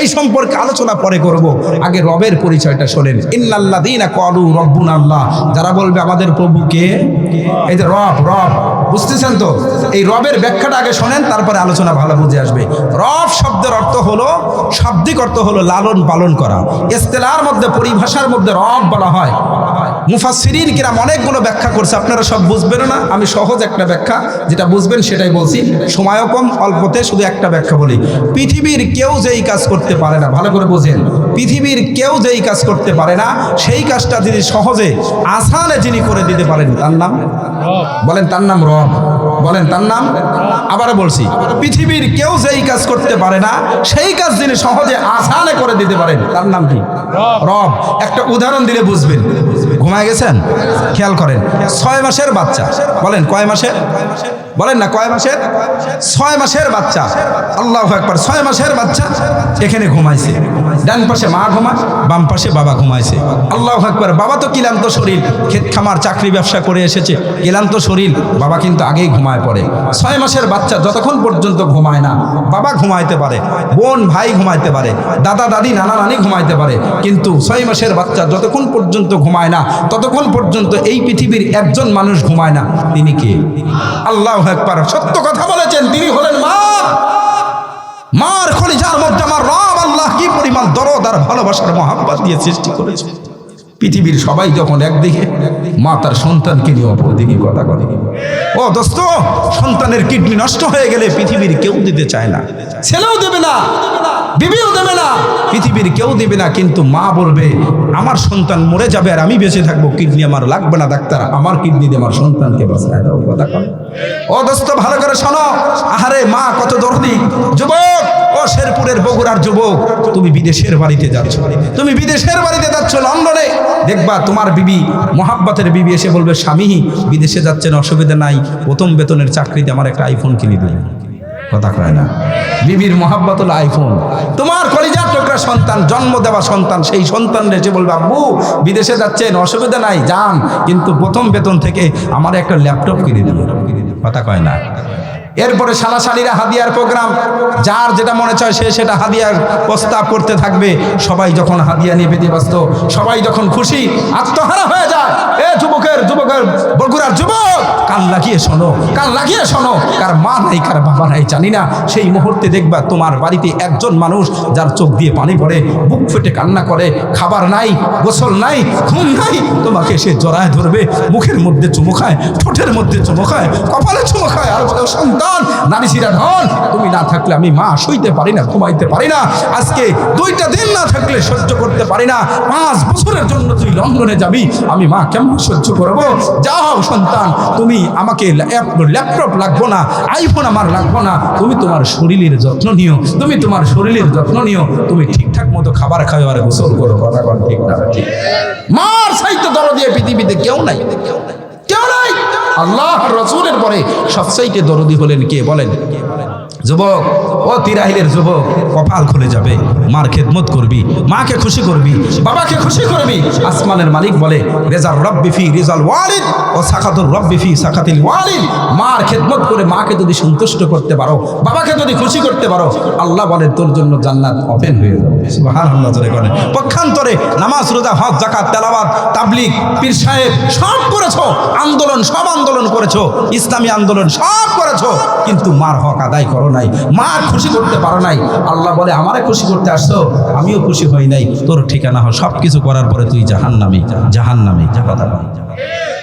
এই সম্পর্কে আলোচনা পরে করব, আগে রবের পরিচয়টা শোনেন। ইন্নাল্লাযীনা ক্বালু রাব্বুনা আল্লাহ, যারা বলবে আমাদের প্রভুকে, এই যে রব, রব বুঝতেছেন তো? এই রবের ব্যাখ্যাটা আগে শোনেন, তারপরে আলোচনা ভালো বুঝে আসবে। রব শব্দের অর্থ হলো, শাব্দিক অর্থ হলো লালন পালন করা। ইসতিলাহর মধ্যে, পরিভাষার মধ্যে রব বলা হয়। মুফাসসিরিন কিরাম অনেকগুলো ব্যাখ্যা করছে, আপনারা সব বুঝবেন না, আমি সহজ একটা ব্যাখ্যা যেটা বুঝবেন সেটাই বলছি। সময়ও কম, অল্পতে শুধু একটা ব্যাখ্যা বলি। পৃথিবীর কেউ যেই কাজ করতে পারে না, ভালো করে বোঝেন, পৃথিবীর কেউ যেই কাজ করতে পারে না, সেই কাজটা যিনি সহজে আসানে যিনি করে দিতে পারেন, তার নাম বলেন, তার নাম রব। বলেন তার নাম। আবার বলছি, পৃথিবীর কেউ যেই কাজ করতে পারে না, সেই কাজ যিনি সহজে আসানে করে দিতে পারেন, তার নাম কি? রব। একটা উদাহরণ দিলে বুঝবেন। ঘুমায় গেছেন? খেয়াল করেন, 6 মাসের বাচ্চা, বলেন কয় মাসের? বলেন না কয় মাসের? 6 মাসের বাচ্চা। আল্লাহু আকবার। 6 মাসের বাচ্চা এখানে ঘুমাইছে, ডান পাশে মা ঘুমায়, বাম পাশে বাবা ঘুমাইছে। আল্লাহু আকবার। বাবা তো ক্লান্ত শরীর, ক্ষেত খামার চাকরি ব্যবসা করে এসেছে, ক্লান্ত শরীর, বাবা কিন্তু আগেই ঘুমায় পড়ে। 6 মাসের বাচ্চা যতক্ষণ পর্যন্ত ঘুমায় না, বাবা ঘুমাইতে পারে, বোন ভাই ঘুমাইতে পারে, দাদা দাদি নানা নানি ঘুমাইতে পারে, কিন্তু 6 মাসের বাচ্চা যতক্ষণ পর্যন্ত ঘুমায় না, ততক্ষণ পর্যন্ত এই পৃথিবীর একজন মানুষ ঘুমায় না। তিনি কে? আল্লাহু আকবার। সত্য কথা বলেছেন, তিনি হলেন মা। মার কলিজার মধ্যে আমার রব আল্লাহ কি পরিমাণ দরদ আর ভালোবাসার মহাব্বত দিয়ে সৃষ্টি করেছে। পৃথিবীর সবাই যখন একদিকে, মা তার সন্তানকে নিয়ে অপর দিকে কথা বলে। ও দোস্ত, সন্তানের কিডনি নষ্ট হয়ে গেলে পৃথিবীর কেউ দিতে চায় না, ছেলেও দেবে না, বিবিও দেবে না, পৃথিবীর কেউ দেবে না, কিন্তু মা বলবে আমার সন্তান মরে যাবে আর আমি বেঁচে থাকবো, কিডনি আমার লাগবে না, ডাক্তার আমার কিডনি দিয়ে আমার সন্তানকে বাঁচায় দাও। কথা কর। ও দোস্ত ভালো করে শোনো, আহারে মা কত দরদি। যুবক, ও শেরপুরের বগুড়ার যুবক, তুমি বিদেশের বাড়িতে যাচ্ছ, তুমি বিদেশের বাড়িতে যাচ্ছ লন্ডনে, দেখবা তোমার বিবি, মহাব্বতের বিবি এসে বলবে স্বামী বিদেশে যাচ্ছেন, অসুবিধা নাই, প্রথম বেতনের চাকরিতে আমার একটা আইফোন কিনে দিলেন। কথা কয় না? বিবির মহাব্বত হলো আইফোন। তোমার কলিজার টুকরা সন্তান, জন্ম দেওয়া সন্তান, সেই সন্তান এসে বলবে আব্বু বিদেশে যাচ্ছেন, অসুবিধা নাই যান, কিন্তু প্রথম বেতন থেকে আমার একটা ল্যাপটপ কিনে দিলেন। কথা কয় না? এরপরে সালাশালীরা হাদিয়ার প্রোগ্রাম, যার যেটা মনে চায় সে সেটা হাদিয়ার প্রস্তাব করতে থাকবে। সবাই যখন হাদিয়া নিয়ে ব্যতিব্যস্ত, সবাই যখন খুশি, আত্মহারা হয়ে যায়। এ যুবকের বগুড়ার যুবক, কান লাগিয়ে শোনো, কান লাগিয়ে শোনো, কার মা নাই কার বাবা নাই জানি না, সেই মুহূর্তে দেখবা তোমার বাড়িতে একজন মানুষ যার চোখ দিয়ে পানি পড়ে, বুক ফেটে কান্না করে, খাবার নাই, গোসল নাই, ঘুম নাই, তোমাকে সে জড়ায় ধরবে, মুখের মধ্যে চুমু খায়, ঠোঁটের মধ্যে চুমু খায়, কপালে চুমু খায়, আর বলে সন্তান নারীরা ধন, তুমি না থাকলে আমি মা শুইতে পারি না, ঘুমাইতে পারি না, আজকে 2টা দিন না থাকলে সহ্য করতে পারি না, 5 বছরের জন্য তুই লন্ডনে যাবি, আমি মা কেমন সহ্য করবো? যাও সন্তান, তুমি আমাকে ল্যাপটপ লাগবো না, আইফোন আমার লাগবো না, তুমি তোমার শরীরের যত্ন নিও, তুমি তোমার শরীরের যত্ন নিও, তুমি ঠিকঠাক মতো খাবার খাও আর গোসল করো। কথা বল ঠিক না? ঠিক। মার চাইতে দরদি পৃথিবীতে কেউ নাই, কেউ নাই। আল্লাহ রাসূলের পরে সবচাইতে দরদি হলেন কে বলেন? যুবক, ও তিরাইলের যুবক, কপাল খুলে যাবে। মার খেদমত করবি, মাকে খুশি করবি, বাবাকে খুশি করবি। আসমানের মালিক বলে রেজাল রব্বি ফি রিজাল ওয়ালিদ ও সাকাতুর রব্বি ফি সাকাতিল ওয়ালিদ। মার খেদমত করে মাকে যদি সন্তুষ্ট করতে পারো, বাবাকে যদি খুশি করতে পারো, আল্লাহ বলে তোর জন্য জান্নাত ওপেন হয়ে যাবে। সুবহানাল্লাহ জোরে বলেন। পক্ষান্তরে নামাজ, রোজা, হজ, যাকাত, তেলাওয়াত, তাবলীগ, পীর সাহেব সব করেছো, আন্দোলন সব আন্দোলন করেছো, ইসলামী আন্দোলন সব করেছো, কিন্তু মার হক আদায় করো নাই, মা খুশি করতে পারো নাই। আল্লাহ বলে আমারে খুশি করতে আসছো, আমিও খুশি হই নাই, তোর ঠিকানা হয় সবকিছু করার পরে তুই জাহান্নামী, জাহান্নামী।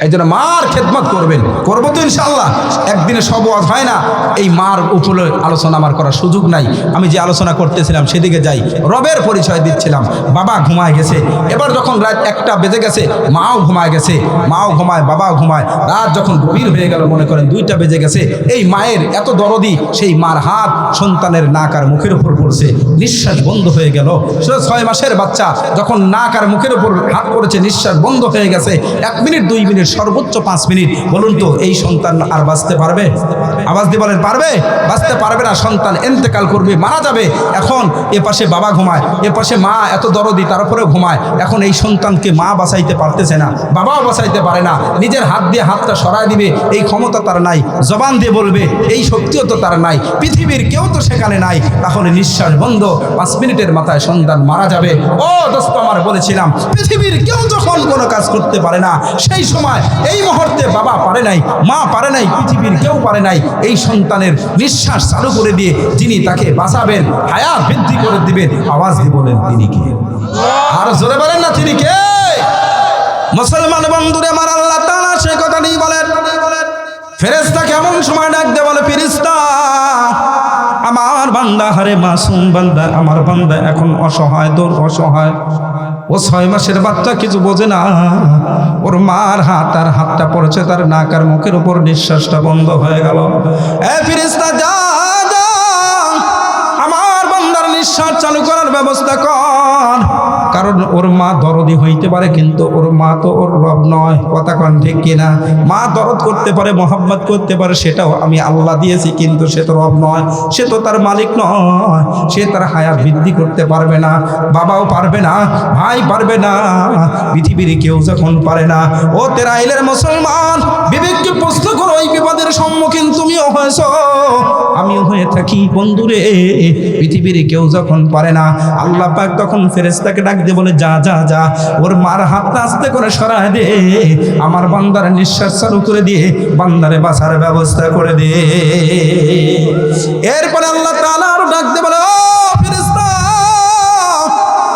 এই জন্য মার খেদমত করবেন, করবো তো ইনশাআল্লাহ। একদিনে সব ওয়াজ হয় না, এই মার উপরে আলোচনা আমার করার সুযোগ নাই। আমি যে আলোচনা করতেছিলাম সেদিকে যাই, রবের পরিচয় দিচ্ছিলাম। বাবা ঘুমায় গেছে, এবার যখন রাত 1টা বেজে গেছে, মাও ঘুমায় গেছে, মাও ঘুমায়, বাবাও ঘুমায়। রাত যখন গভীর হয়ে গেল, মনে করেন 2টা বেজে গেছে, এই মায়ের এত দরদি, সেই মার হাত সন্তানের নাক আর মুখের উপর পড়ছে, নিঃশ্বাস বন্ধ হয়ে গেল। 6 মাসের বাচ্চা যখন নাক আর মুখের উপর হাত পড়েছে, নিঃশ্বাস বন্ধ হয়ে গেছে। 1 মিনিট 2 মিনিট, সর্বোচ্চ 5 মিনিট। বলুন তো এই সন্তান আর বাঁচতে পারবে? আওয়াজ দিয়ে বলেন, পারবে? বাঁচতে পারবে না। সন্তান ইন্তেকাল করবে, মারা যাবে। এখন এ পাশে বাবা ঘুমায়, এ পাশে মা এত দরদি, তারপরেও ঘুমায়। এখন এই সন্তানকে মা বাঁচাইতে পারতেছে না, বাবাও বাঁচাইতে পারে না। নিজের হাত দিয়ে হাতটা সরায় দিবে এই ক্ষমতা তার নাই, জবান দিয়ে বলবে এই শক্তিও তো তার নাই, পৃথিবীর কেউ তো সেখানে নাই। তাহলে নিঃশ্বাস বন্ধ, 5 মিনিটের মাথায় সন্তান মারা যাবে। ও দোস্ত আমার, বলেছিলাম পৃথিবীর কেউ যখন কোনো কাজ করতে পারে না, সেই সময় এই মুহূর্তে বাবা পারে নাই, মা পারে নাই, পৃথিবীর কেউ পারে নাই। এই সন্তানের নিঃশ্বাস চালু করে দিয়ে যিনি তাকে বাঁচাবেন, হায়াত বৃদ্ধি করে দিবেন, আওয়াজ দিয়ে বলেন তিনি কে? আর জোরে বলেন না তিনি কে? মুসলমান বন্ধুরে, আমার আল্লাহ তাআলা সে কথাটি বলেন। ফেরেশতা কেমন সময় ডাক দেয়, বলে ফেরেশতা আমার বান্দা, হারে মাসুম বান্দা, আমার বান্দা এখন অসহায়, দূর অসহায়। ও 6 মাসের বাচ্চা, কিছু বোঝে না। ওর মার হাত আর হাতটা পড়েছে তার নাক আর মুখের উপর, নিঃশ্বাসটা বন্ধ হয়ে গেল। এ ফেরেশতা যা যা, আমার বান্দার নিঃশ্বাস চালু করার ব্যবস্থা কর। কারণ ওর মা দরদি হইতে পারে, কিন্তু ওর মা তো ওর রব নয়। কথা কন ঠিক কিনা? মা দরদ করতে পারে, মোহাব্বত করতে পারে, সেটাও আমি আল্লাহ দিয়েছি, কিন্তু সে তো রব নয়, সে তো তার মালিক নয়। সে তার হায়াত বৃদ্ধি করতে পারবে না, বাবাও পারবে না, ভাই পারবে না, পৃথিবীর কেউ যখন পারে না। ও তেরাইলের মুসলমান, বিবেককে প্রশ্ন করো, এই বিপদের সম্মুখীন তুমিও হয়েছ, আমিও হয়ে থাকি বন্ধুরে। পৃথিবীর কেউ যখন পারে না, আল্লাহ পাক তখন ফেরেশতাকে ডাক দিয়ে বলে যা যা যা, ওর মার হাতটা আস্তে করে সরায় দে, আমার বান্দার নিঃশ্বাস চালু করে দিয়ে বান্দারে বাঁচার ব্যবস্থা করে দে। এরপরে আল্লাহ তাআলা আরো ডাক দিয়ে বলে, ও ফেরেশতা,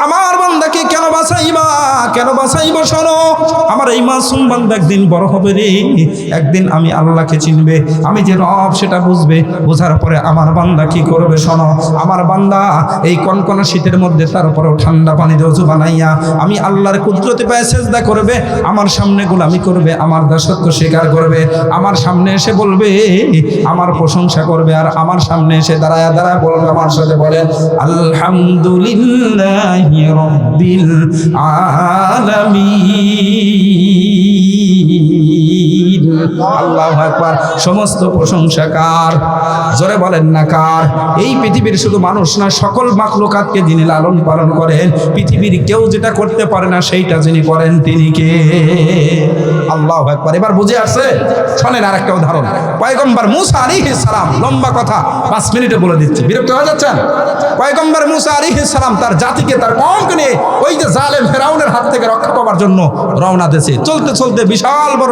আমার বান্দাকে কেন বাঁচাইবা, কেন বাঁচাইব? শোনো, আমার এই মাসুম বান্দা একদিন বড় হবে রে, একদিন আমি আল্লাহকে চিনবে, আমি যে রব সেটা বুঝবে। বোঝার পরে আমার বান্দা কি করবে? শোনো, আমার বান্দা এই কনকনা শীতের মধ্যে তারপরেও ঠান্ডা পানি দিয়ে ওযু বানাইয়া আমি আল্লাহর কুদরতে পায়ে সেজদা করবে, আমার সামনে গোলামি করবে, আমার দাসত্ব স্বীকার করবে, আমার সামনে এসে বলবে, আমার প্রশংসা করবে, আর আমার সামনে এসে দাঁড়ায় দাঁড়ায় বলবে, আমার সাথে বলেন আলহামদুলিল্লাহি রাব্বিল আলামিন। আল্লাহু আকবার। সমস্ত প্রশংসা কার? জোরে বলেন না কার? এই পৃথিবীর শুধু মানুষ না, সকল মাখলুকাতকে যিনি লালন পালন করেন, পৃথিবীর কেউ যেটা করতে পারে না সেইটা যিনি করেন তিনি কে? আল্লাহু আকবার। এবার বুঝে আসছে? শোনেন আরেকটা উদাহরণ। পয়গম্বর মূসা আলাইহিস সালাম, লম্বা কথা 5 মিনিটে বলে দিচ্ছি, বিরক্ত হয়ে যাচ্ছেন? পয়গম্বর মূসা আলাইহিস সালাম তার জাতিকে, তার কওমকে নিয়ে ওই যে জালেম ফেরাউনের হাত থেকে রক্ষা পাওয়ার জন্য রওনা দিয়েছে। চলতে চলতে বিশাল বড়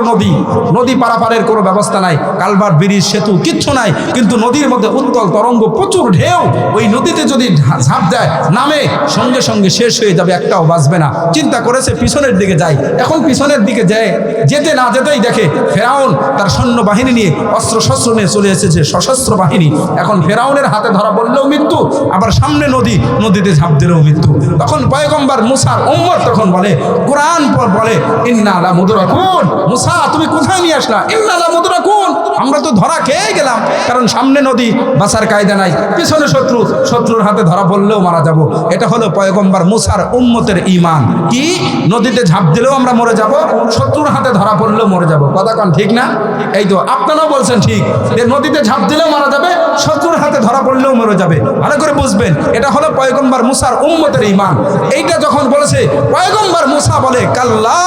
নদী পার পারাপারের কোনো ব্যবস্থা নাই, কালভার্ট, ব্রিজ, সেতু কিচ্ছু নাই, কিন্তু নদীর মধ্যে উত্তাল তরঙ্গ, প্রচুর ঢেউ। ওই নদীতে যদি ঝাঁপ দেয়, নামে সঙ্গে সঙ্গে শেষ হয়ে যাবে, একটাও বাঁচবে না। চিন্তা করেছে পিছনের দিকে যায়। এখন পিছনের দিকে যায়, যেতে না যেতেই দেখে ফেরাউন তার সৈন্যবাহিনী নিয়ে, অস্ত্র শস্ত্র নিয়ে চলে এসেছে, সশস্ত্র বাহিনী। এখন ফেরাউনের হাতে ধরা পড়লেও মৃত্যু, আবার সামনে নদী, নদীতে ঝাঁপ দিলেও মৃত্যু। তখন পয়গম্বর মুসার উম্মত তখন বলে, কোরআন বলে, ইন্না লা মুদরাকুন, মুসা তুমি কোথায় নিয়ে আসলা? ইন্না লা মুদরাকুন, আমরা তো ধরা খেয়ে গেলাম, কারণ সামনে নদী, বাঁচার কায়দা নাই, পিছনে শত্রু, শত্রুর হাতে ধরা পড়লেও মারা যাব। এটা হলো পয়গম্বর মুসার উম্মতের ঈমান। কি? নদীতে ঝাঁপ দিলেও আমরা মরে যাব, শত্রুর হাতে ধরা পড়লেও মরে যাব। কথা কোন ঠিক না? এই তো আপনারাও বলছেন ঠিক, যে নদীতে ঝাঁপ দিলেও মারা যাবে, শত্রুর হাতে ধরা পড়লেও মরে যাবে। ভালো করে বুঝবেন, এটা হলো পয়গম্বর মুসার উম্মতের ঈমান। এইটা যখন বলেছে, পয়গম্বর মুসা বলে, কাল্লা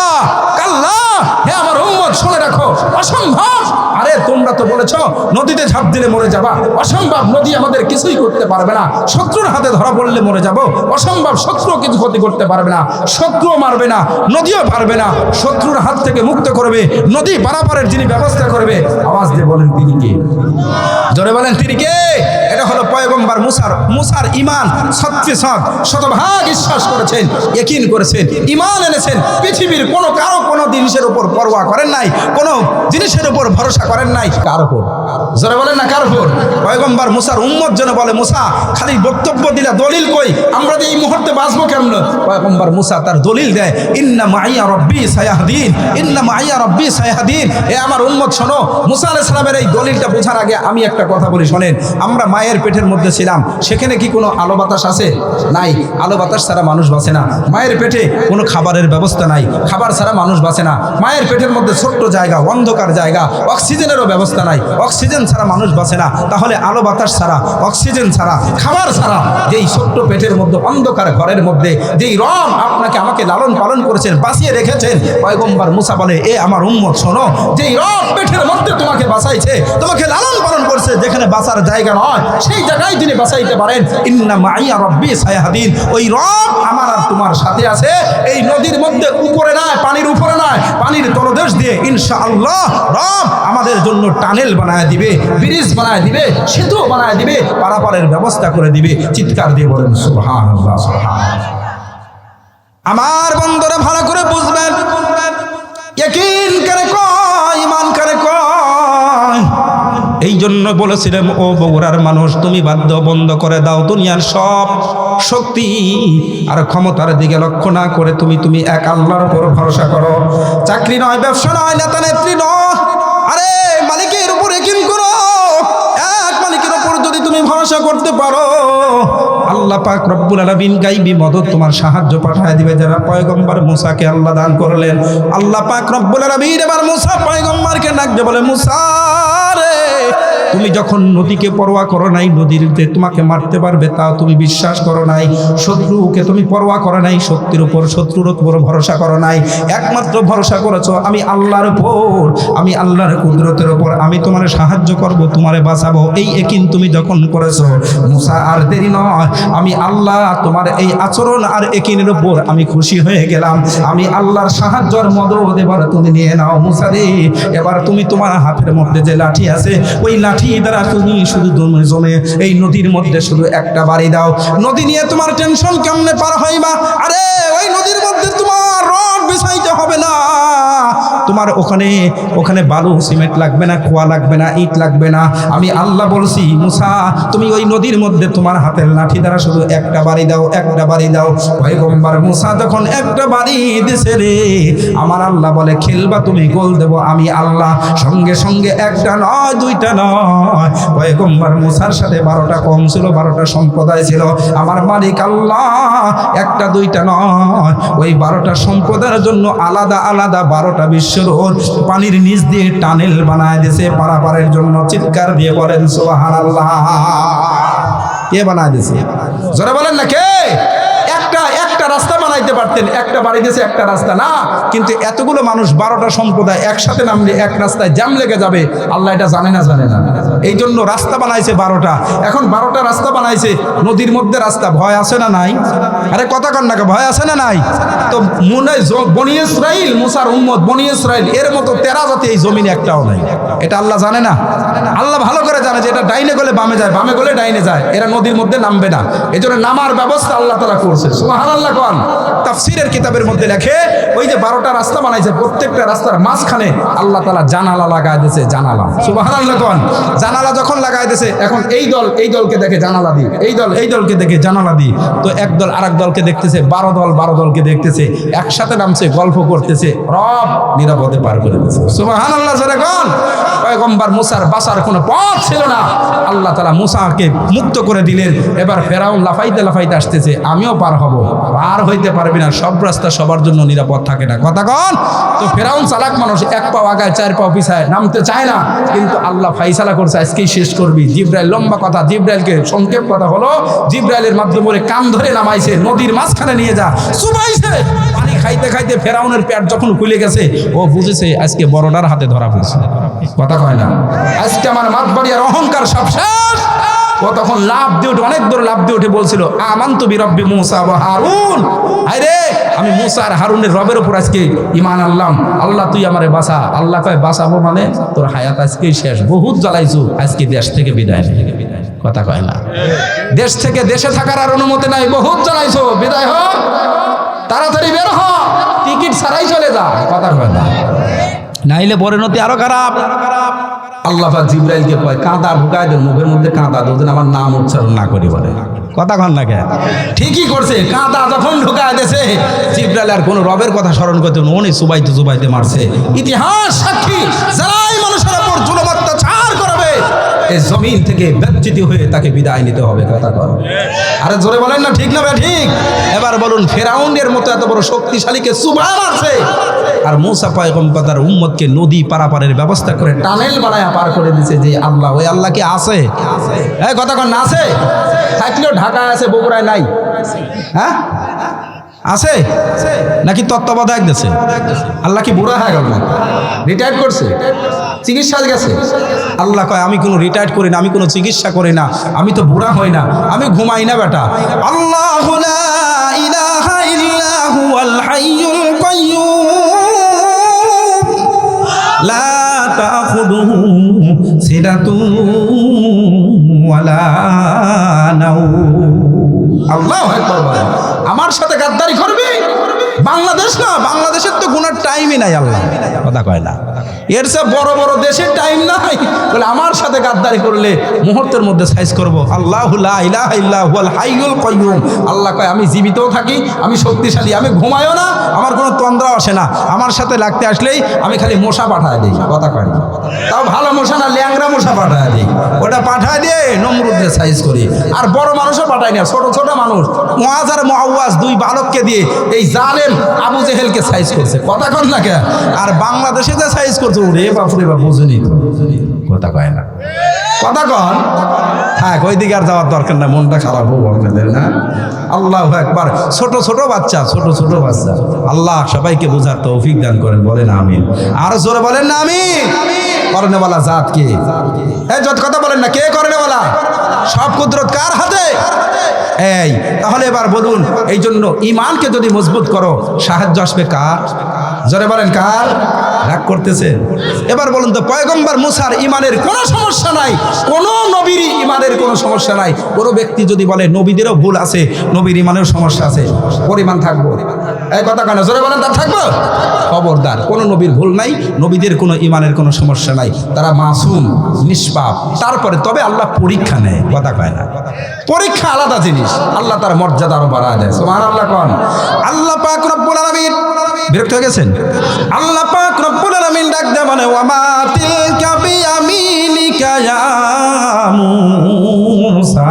কাল্লা, হে আমার উম্মত শুনে রাখো, অসম্ভব। আরে তোমরা তো বলেছো নদীতে ঝাঁপ দিলে মরে যাবা, অসম্ভব, নদী আমাদের কিছুই করতে পারবে না, শত্রুর হাতে ধরা পড়লে মরে যাব, অসম্ভব, শত্রু কিছু ক্ষতি করতে পারবে না, শত্রুও মারবে না, নদীও পারবে না, শত্রুর হাত থেকে মুক্ত করবে, নদী পারাপারের যিনি ব্যবস্থা করবে। আওয়াজ দিয়ে বলেন তিনি কে? জোরে বলেন তিনি কে? এটা হলো পয়গম্বর মুসার ঈমান। শতভাগ বিশ্বাস করেছেন, ইয়াকিন করেছেন, ঈমান এনেছেন, পৃথিবীর কোনো জিনিসের উপর পরোয়া করেন নাই, কোনো জিনিসের উপর ভরসা করেন নাই। কার উপর? জোরে বলেন না, কার উপর? পয়গম্বর মুসার উম্মত যেন বলে, মুসা খালি বক্তব্য দিলা, দলিল কই? আমরা যে এই মুহূর্তে বাঁচবো কেমন? পয়গম্বর মুসা তার দলিল দেয়, ইন্না মাইয়া রব্বি সায়াহদিন, ইন্না মাইয়া রব্বি সায়াহদিন। এ আমার উম্মত শোনো, মুসা আলাইহিস সালামের এই দলিলটা বোঝার আগে আমি একটা কথা বলি, শোনেন। আমরা মায়ের পেটের মধ্যে ছিলাম, সেখানে কি কোনো আলো বাতাস আছে? নাই। আলো বাতাস ছাড়া মানুষ বাঁচে না। মায়ের পেটে কোনো খাবারের ব্যবস্থা নাই, খাবার ছাড়া মানুষ বাঁচে না। মায়ের পেটের মধ্যে ছোট্ট জায়গা, অন্ধকার জায়গা, অক্সিজেনেরও ব্যবস্থা নাই, অক্সিজেন ছাড়া মানুষ বাঁচে না। তাহলে আলো বাতাস ছাড়া, অক্সিজেন ছাড়া, খাবার ছাড়া, যেই ছোট্ট পেটের মধ্যে, অন্ধকার ঘরের মধ্যে যেই রব আপনাকে আমাকে লালন পালন করেছেন, বাঁচিয়ে রেখেছেন, পয়গম্বর মুসা বলে, এ আমার উম্মত শোনো, যেই রব পেটের মধ্যে তোমাকে বাঁচাইছে, তোমাকে লালন পালন করছে, যেখানে বাঁচার জায়গা নয় সেই জায়গায় তিনি বাঁচাইতে পারেন। ইন্না মাইয়া রব্বি সায়াহদিন, ওই রব আমার আর তোমার সাথে আছে। এই নদীর মধ্যে উপরে নয়, পানির উপরে নয়, পানির তলদেশ দিয়ে ইনশাআল্লাহ রব আমাদের জন্য টানেল বানায় দিবে, ব্রিজ বানায় দিবে, সেতু বানায় দিবে, পারাপারের ব্যবস্থা করে দিবে। চিৎকার দিয়ে বলেন সুবহানাল্লাহ, সুবহানাল্লাহ। আমার বন্ধুরা ভালো করে বুঝবেন, ইয়াকিন করে কয়, ঈমান করে কয়। এই জন্য বলেছিলাম, ও বগুড়ার মানুষ, তুমি বাধ্য বন্ধ করে দাও দুনিয়ার সব শক্তি আর ক্ষমতার দিকে লক্ষ্য না করে তুমি এক আল্লাহর উপর ভরসা করো। চাকরি নয়, ব্যবসা নয়, নেতা নেত্রী নয়, আরে মালিকের উপর ইয়াকিন করো। এক মালিকের উপর যদি তুমি ভরসা করতে পারো, আল্লাহ পাক রব্বুল আলামিন গায়বী মদদ তোমার সাহায্য পাঠায় দিবে। যারা পয়গম্বর মুসাকে আল্লাহ দান করলেন, আল্লাহ পাক রব্বুল আলামিন এবার মুসা পয়গম্বরকে ডাকবে, বলে, মুসা রে, তুমি যখন নদীকে পরোয়া করো নাই, নদীতে তোমাকে মারতে পারবে তাও তুমি বিশ্বাস করো নাই, শত্রুকে তুমি পরোয়া করো নাই, শত্রুর উপর ভরসা করো নাই, একমাত্র ভরসা করেছো আমি আল্লাহর উপর, আমি আল্লাহর কুদরতের উপর, আমি তোমার সাহায্য করব, তোমারে বাঁচাবো। এই ইয়াকিন তুমি যখন করেছো, মুসা আর দেরি নয়, আমি আল্লাহ তোমার এই আচরণ আর ইয়াকিনের উপর আমি খুশি হয়ে গেলাম, আমি আল্লাহর সাহায্যের মদদ এবার তুমি নিয়ে নাও। মুসা রে, এবার তুমি তোমার হাতের মধ্যে যে লাঠি আছে, ওই লাঠি দ্বারা তুমি শুধু জমে এই নদীর মধ্যে শুধু একটা বাড়ি দাও। নদী নিয়ে তোমার টেনশন কেমনে পার হইবা? আরে ওই নদীর মধ্যে তোমার রড বিছাইতে হবে না, তোমার ওখানে বালু সিমেন্ট লাগবে না, খোয়া লাগবে না, ইট লাগবে না। আমি আল্লাহ বলছি, মুসা তুমি ওই নদীর মধ্যে তোমার হাতের লাঠি দ্বারা শুধু একটা বাড়ি দাও, একটা বাড়ি দাও। পয়গম্বর মুসা যখন একটা বাড়ি দিছে রে, আমার আল্লাহ বলে, খেলবা তুমি, গোল দেব আমি আল্লাহ। সঙ্গে সঙ্গে একটা নয়, দুইটা নয়, পয়গম্বর মুসার সাথে 12টা কম ছিল, 12টা সম্প্রদায় ছিল। আমার মালিক আল্লাহ একটা দুইটা নয়, ওই 12টা সম্প্রদায়ের জন্য আলাদা আলাদা 12টা বিশ্বরোধ পানির নিচ দিয়ে টানেল বানায় দিয়েছে পারাপারের জন্য। চিৎকার দিয়ে বলেন সুবহানাল্লাহ। কে বানায় দিয়েছে? জোরে বলেন না কে? একটা রাস্তা বানাইতে পারতেন, একটা বাড়ি দিয়েছে, একটা রাস্তা না, কিন্তু এতগুলো মানুষ 12টা সম্প্রদায় একসাথে নামলে এক রাস্তায় জ্যাম লেগে যাবে। আল্লাহ এটা জানে না? জানে না? এই জন্য রাস্তা বানাইছে 12টা। এখন 12টা রাস্তা বানাইছে, নদীর মধ্যে রাস্তা। ভয় আছে না নাই? আরে কথা কন না, ভয় আছে না নাই? তো বনি ইসরাইল, মুসার উম্মত বনি ইসরাইল, এর মতো 13 জাতি এই জমিনে একটাও নাই। এটা আল্লাহ জানে না? আল্লাহ ভালো করে জানে যে এটা ডাইনে গেলে বামে যায়, বামে গেলে ডাইনে যায়, এরা নদীর মধ্যে নামবে না। এই জন্য নামার ব্যবস্থা আল্লাহ তাআলা করছে। সুবহানাল্লাহ কোন তাফসীরের কিতাবের মধ্যে লেখে, ওই যে 12টা রাস্তা বানাইছে, প্রত্যেকটা রাস্তার মাঝখানে আল্লাহ তাআলা জানালা লাগায় দিয়েছে। জানালা, সুবহানাল্লাহ কোন। জানালা যখন লাগায় দিয়েছে, এখন এই দল এই দলকে দেখে জানালা দি, এই দল এই দলকে দেখে জানালা দি। তো এক দল আরেক দলকে দেখতেছে, 12 দলকে দেখতেছে, একসাথে নামছে, গল্প করতেছে, রব নিরাপদে পার করে দিয়েছে। সুবহানাল্লাহ জোরে কোন। পয়গম্বর মুসার বাঁচার কোনো পথ ছিল না, আল্লাহ তাআলা মুসাকে মুক্ত করে দিলেন। এবার ফেরাউন লাফাইতে লাফাইতে আসতেছে, আমিও পার হব। পার হইতে পারবি না, সব রাস্তা সবার জন্য নিরাপদ থাকে না। কথা কন। তো ফেরাউন চালাক মানুষ, 1 পা আগায় 4 পা পিছায়, নামতে চায় না। কিন্তু আল্লাহ ফাইসালা করছে, আজকেই শেষ করবি। জিব্রাইল, লম্বা কথা, জিব্রাইলকে সংক্ষেপ কথা হলো, জিব্রাইলের মাধ্যমে কান ধরে নামাইছে, নদীর মাঝখানে নিয়ে যা চুবাইছে। পানি খাইতে খাইতে ফেরাউনের পেট যখন খুলে গেছে, ও বুঝেছে আজকে বড়টার হাতে ধরা পড়ছে। কথা কয় না, আজকে আমার মাতবাড়িয়ার অহংকার সব শেষ। ও তখন লাভ দিয়ে উঠে, অনেক দূর লাভ দিয়ে উঠে বলছিল, আমানতু বিরব্বি মুসা ওয়া হারুন। আরে আমি মুসা আর হারুনের রবের উপর আজকে ঈমান আনলাম। আল্লাহ তুই আমারে বাঁচা। আল্লাহ কয় বাঁচাবো মানে তোর হায়াত আজকেই শেষ, বহুত জ্বালাইছু, আজকে দেশ থেকে বিদায় নে। কথা কয় না, দেশ থেকে দেশে থাকার আর অনুমতি নাই, বহুত জ্বালাইছো, বিদায় হ, তাড়াতাড়ি বের হ, টিকিট ছাড়াই চলে যা। কথা কয় না, নাইলে পরিণতি আরো খারাপ। আল্লাহ পাক জিব্রাইলকে কয়, কাঁদা ঢুকায় দেন, মুখের মধ্যে কাঁদা দেন, আমার নাম উচ্চারণ না করি বলে। কথা কন না কে? ঠিকই করছে, কাঁদা যখন ঢুকায় দিয়েছে, জিব্রাইল আর কোনো রবের কথা স্মরণ করতে উনি চুবাইতে মারছে। ইতিহাস সাক্ষী, যারাই মানুষের উপর জুলুম অত্যাচার করবে, এই জমিন থেকে ব্যক্তিত হয়ে তাকে বিদায় নিতে হবে। কথা কন। আরে জোরে বলেন না, ঠিক না ভাই? ঠিক। এবার বলুন, ফেরাউনের মতো এত বড় শক্তিশালীকে চুবায় মারছে, আর মুসা পয়গম্বর তার উম্মতকে নদী পারাপারের ব্যবস্থা করে টানেল বানায় পার করে দিয়েছে। যে আল্লাহ, ওই আল্লাহ কি আছে? এই কথা কন না, আছে? থাকলেও ঢাকায় আছে, বগুড়ায় নাই। হ্যাঁ আছে নাকি তত্ত্বাবধায়ক দিয়েছে? আল্লাহ কি বুড়া হয়ে গেল না? রিটায়ার করছে, চিকিৎসা গেছে? আল্লাহ কয়, আমি কোনো রিটায়ার করি না, আমি কোনো চিকিৎসা করি না, আমি তো বুড়া হই না, আমি ঘুমাই না বেটা। আল্লাহু লা ইলাহা ইল্লা হুয়াল হাইয়ুল কাইয়্যুম লা তাখুযুহু সিনাতুন ওয়ালা নাওম। আল্লাহু আকবার বলেন। আমার সাথে গাদ্দারি করবি? বাংলাদেশ না, বাংলাদেশের তো গুনার টাইমই নাই। আল্লাহ কথা কয় না, এর চেয়ে বড় বড় দেশের টাইম নাই। বলে আমার সাথে গাদ্দারি করলে মুহূর্তের মধ্যে সাইজ করব। আল্লাহু লা ইলাহা ইল্লা হুয়াল হাইয়ুল কাইয়্যুম। আল্লাহ কয়, আমি জীবিতও থাকি, আমি শক্তিশালী, আমি ঘুমাইও না, আমার কোনো তন্দ্রা আসে না। আমার সাথে লাগতে আসলেই আমি খালি মশা পাঠায় দিই। কথা কয় না, তাও ভালো মশা না, ল্যাংরা মশা পাঠায় দিই। ওটা পাঠায় দিয়ে নমরুদের সাইজ করি। আর বড় মানুষও পাঠায় না, ছোট ছোট মানুষ, মুআজ আর মুআওয়াজ, 2 বালককে দিয়ে এই জালেম আবু জেহেলকে সাইজ করছে। কথা কন না কে? আর বাংলাদেশে যে সাইজ করছে, ওরে বাপরে বাপ, বুঝুনি তো। কথা কয় না, কথা কন। হ্যাঁ, ওই দিকে আর যাওয়ার দরকার না, মনটা খারাপ হবো আপনাদের না। আল্লাহু আকবার। ছোট ছোট বাচ্চা, ছোট ছোট বাচ্চা, আল্লাহ সবাইকে বোঝার তৌফিক দান করেন, বলেন আমিন। আর জোরে বলেন না আমিন। করনেওয়ালা জাত কে? এই যত কথা বলেন না, কে করনেওয়ালা? সব কুদরত কার হাতে? এই তাহলে এবার বলুন, এই জন্য ঈমানকে যদি মজবুত করো, সাহায্য আসবে কার? জোরে বলেন কার? রাগ করতেছে? এবার বলুন তো, পয়গম্বর মুসার ঈমানের কোনো সমস্যা নাই, কোনো নবীর ঈমানের কোনো সমস্যা নাই। কোনো ব্যক্তি যদি বলে নবীদেরও ভুল আছে, নবীর ঈমানের সমস্যা আছে, পরিমাণ থাকবো? এই কথা কেন? জোরে বলেন, তার থাকবো? খবরদার, কোনো নবীর ভুল নাই, নবীদের কোনো ঈমানের কোনো সমস্যা নাই, তারা মাসুম, নিষ্পাপ। তারপরে তবে আল্লাহ পরীক্ষা নেয়। কথা কয় না, পরীক্ষা আলাদা জিনিস, আল্লাহ তার মর্যাদা আরো বাড়ায় দেয়। সুবহানাল্লাহ কোন। আল্লাহ পাক রব্বুল আলামিন বিরক্ত হয়ে গেছেন? আল্লাহ পাক রব্বুল আলামিন ডাক দেয়, মানে ওয়ামা তিলকা বিয়ামিনিকা ইয়া মুসা।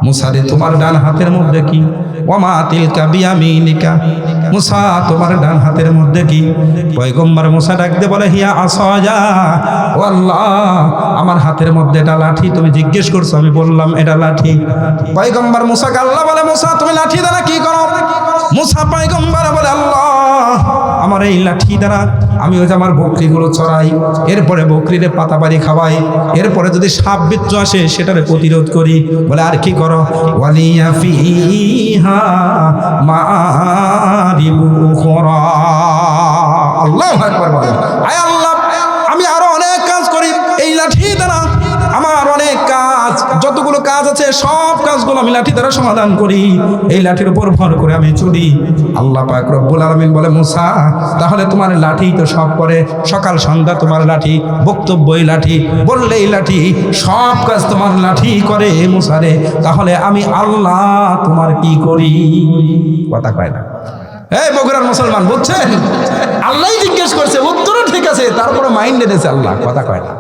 মুসা রে, তোমার ডান হাতের মধ্যে কি? ওয়ামা তিলকা বিয়ামিনিকা, মুসা তোমার ডান হাতের মধ্যে কি? পয়গম্বর মুসা ডাক দিয়ে বলে, হিয়া আসায়া, ও আল্লাহ, আমার হাতের মধ্যে এটা লাঠি। তুমি জিজ্ঞেস করছো, আমি বললাম এটা লাঠি। পয়গম্বর মুসাকে আল্লাহ বলে, মুসা তুমি লাঠি দ্বারা কি করো? মুসা পয়গম্বর বলে, আল্লাহ, আমার এই লাঠি দ্বারা আমি ওই যে আমার বকরিগুলো চড়াই, এরপরে বকরিরে পাতা বাড়ি খাওয়াই, এরপরে যদি সাপ বিচ্ছু আসে সেটারে প্রতিরোধ করি। বলে আর কি করো? ওয়ালিয়া ফিহা মাআরিবু উখরা। আল্লাহু আকবার বলেন। আয় আল্লাহ, আমি আরো অনেক কাজ করি এই লাঠি দ্বারা, আমার অনেক কাজ, যতগুলো কাজ আছে সব কাজগুলো আমি লাঠি দ্বারা সমাধান করি, এই লাঠির উপর ভর করে আমি চলি। আল্লাহ পাক রব্বুল আলামিন বলে, মুসা তাহলে তোমার লাঠি তো সব করে, সকাল সন্ধ্যা তোমার লাঠি, বক্তব্য এই লাঠি, বললে এই লাঠি, সব কাজ তোমার লাঠি করে মুসা রে, তাহলে আমি আল্লাহ তোমার কি করি? কথা কয় না। এই বগুড়ার মুসলমান বুঝছেন, আল্লাহ জিজ্ঞেস করছে, উত্তরও ঠিক আছে, তারপরে মাইন্ড এনেছে আল্লাহ। কথা কয় না।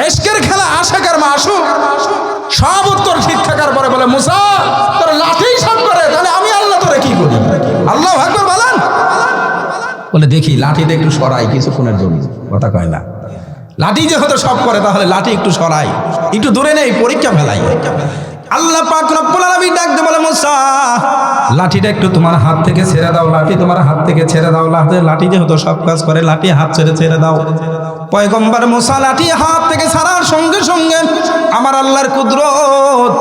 এশকের খেলা আশাকার মাসুক, সব উত্তর ঠিক থাকার পরে বলে, মুসা তোর লাঠি সব করে, তাহলে আমি আল্লাহ তোরে কি করি? আল্লাহু আকবার বলেন। বলে দেখি লাঠিটা একটু সরাই কিছুক্ষণের জন্য। কথা কয় না। লাঠি যেহেতু সব করে তাহলে লাঠি একটু সরাই, একটু দূরে নেই, পরীক্ষা ফেলাই। আল্লাহ পাক রব্বুল আলামিন ডাক দিয়ে বলে, মুসা লাঠিটা একটু তোমার হাত থেকে ছেড়ে দাও, লাঠি তোমার হাত থেকে ছেড়ে দাও। লাঠি যেহেতু সব কাজ করে, লাঠি হাত ছেড়ে দাও। পয়গম্বর মুসা লাঠি হাত থেকে ছাড়ার সঙ্গে সঙ্গে আমার আল্লাহর কুদরত,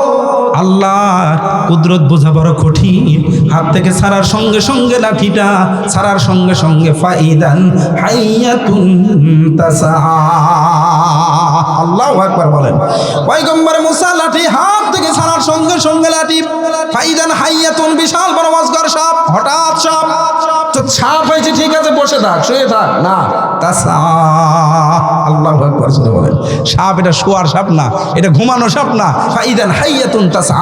আল্লাহর কুদরত বোঝা বড় কঠিন। হাত থেকে ছাড়ার সঙ্গে সঙ্গে লাঠিটা ছাড়ার সঙ্গে সঙ্গে ফাইদান হাইয়াতুন তাসা। আল্লাহু আকবার বলেন। পয়গম্বর মুসা লাঠি হাত থেকে ছাড়ার সঙ্গে সঙ্গে লাঠি ফাইদান হাইয়াতুন, বিশাল বড় অজগর সাপ, হঠাৎ সাপ। তো সাপ হয়েছে ঠিক আছে, বসে থাক, শুয়ে থাক না, তাসা। আল্লাহু আকবার বলেন। সাপ এটা শোয়ার সাপ না, এটা ঘুমানো সাপ না। ফাইদান হাইয়াতুন তাসা,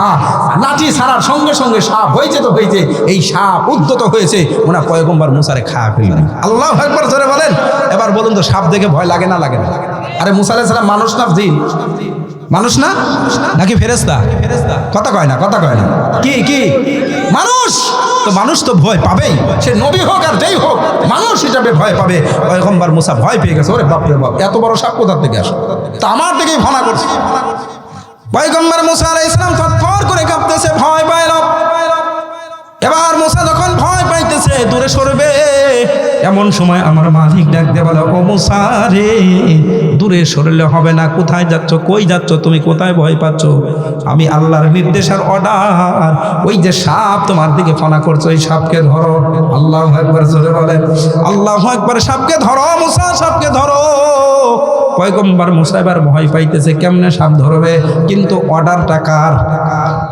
লাঠি ছাড়ার সঙ্গে সঙ্গে সাপ হয়েছে তো হয়েছে, এই সাপ উদ্যত হয়েছে, ওনা পয়গম্বর মুসারে খাওয়া ফেললেন। আল্লাহু আকবার জোরে বলেন। এবার বলুন তো, সাপ দেখে ভয় লাগে না লাগে না? আরে মুসা আলাইহিস সালাম মানুষ না জিন? মানুষ না নাকি ফেরেশতা? কথা কয় না, কথা কয় না। কি মানুষ? তো মানুষ তো ভয় পাবেই, সে নবী হোক আর যেই হোক, মানুষ হিসাবে ভয় পাবে। পয়গম্বর মুসা ভয় পেয়ে গেছে, ওরে বাপ রে বাপ, এত বড় সাপ কোথা থেকে আসে? তা আমার দিকেই ভনা করছে। পয়গম্বর মুসা আলাইহিস সালাম থরথর করে কাঁপতেছে, ভয় পায় না। এবার মুসা যখন ভয় পাইতেছে দূরে সরবে, এমন সময় আমার মালিক ডাক দিয়ে বলে, ও মুসা রে, দূরে সরলে হবে না। কোথায় যাচ্ছ? কই যাচ্ছ? তুমি কোথায় ভয় পাচ্ছ? আমি আল্লাহর নির্দেশের অর্ডার, ওই যে সাপ তোমার দিকে ফনা করছো, ওই সাপকে ধরো। আল্লাহু আকবার জোরে বলেন। আল্লাহু আকবার। সাপকে ধরো মুসা, সাপকে ধরো। পয়গম্বর মুসা এবার ভয় পাইতেছে, কেমনে সাপ ধরবে? কিন্তু অর্ডারটা কার?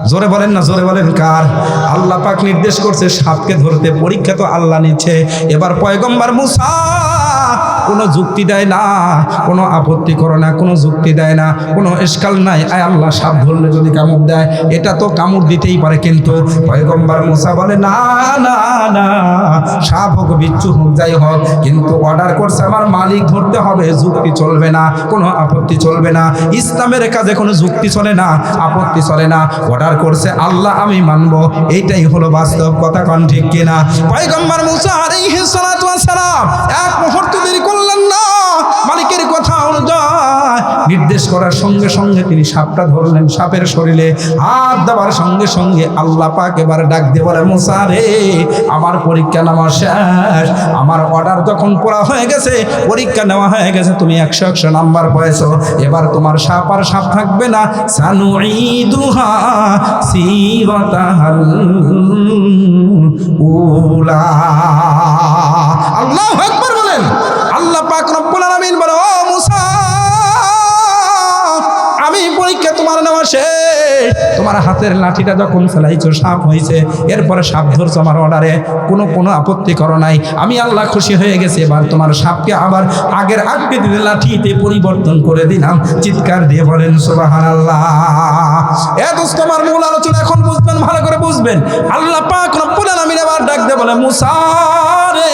জোরে বলেন না, জোরে বলেন কার? আল্লাহ পাক নির্দেশ করছে সাপকে ধরতে, পরীক্ষা তো আল্লাহ নিচ্ছে। এবার পয়গম্বর মুসা কোনো যুক্তি দেয় না, কোনো আপত্তি করে না, কোনো যুক্তি দেয় না, কোনো ইশকাল নাই। আয় আল্লাহ, সাপ ধরলে যদি কামড় দেয়, এটা তো কামড় দিতেই পারে, কিন্তু পয়গম্বর মুসা বলে না না না, সাপ হোক বিচ্ছু হোক যাই হোক, কিন্তু অর্ডার করছে আমার মালিক, ধরতে হবে, যুক্তি চলবে না, কোনো আপত্তি চলবে না। ইসলামের কাজে কোনো যুক্তি চলে না, আপত্তি চলে না। অর্ডার করছে আল্লাহ, আমি মানবো, এইটাই হলো বাস্তব। কথা কোন ঠিক কিনা? পয়গম্বর মুসা আলাইহিস সালাতু ওয়াস সালাম এক মুহূর্ত দেরি করলেন না, মালিকের কথা অনুযায়ী নির্দেশ করার সঙ্গে সঙ্গে তিনি সাপটা ধরলেন। সাপের শরীরে হাত দেওয়ার সঙ্গে সঙ্গে আল্লাহ পাক এবার ডাক দিয়ে বলে, মুসা রে, আমার পরীক্ষা নেওয়া শেষ, আমার অর্ডার যখন পড়া হয়ে গেছে, পরীক্ষা নেওয়া হয়ে গেছে, তুমি 100 নাম্বার পেয়েছো, এবার তোমার সাপ আর সাপ থাকবে না। সানুঈদুহা সিরাতাহাল উলা। আল্লাহু আকবার বলেন। আল্লাহ পাক রব্বুল আলামিন বলে, ও মুসা, আমি পরীক্ষা তোমার নেওয়া শেষ, তোমার হাতের লাঠিটা যখন ফেলাইছো সাপ হয়েছে, এরপরে সাপ ধরছো আমার অর্ডারে, কোনো আপত্তি করো নাই, আমি আল্লাহ খুশি হয়ে গেছি। এবার তোমার সাপকে আবার আগের আকৃতিতে লাঠিতে পরিবর্তন করে দিলাম। চিৎকার দিয়ে বলেন সুবহানাল্লাহ। এ দোস্ত, আমার মূল আলোচনা এখন বুঝবেন, ভালো করে বুঝবেন। আল্লাহ পাক রব্বুল আলামিন এবার ডাক দিয়ে বলে, মুসা রে,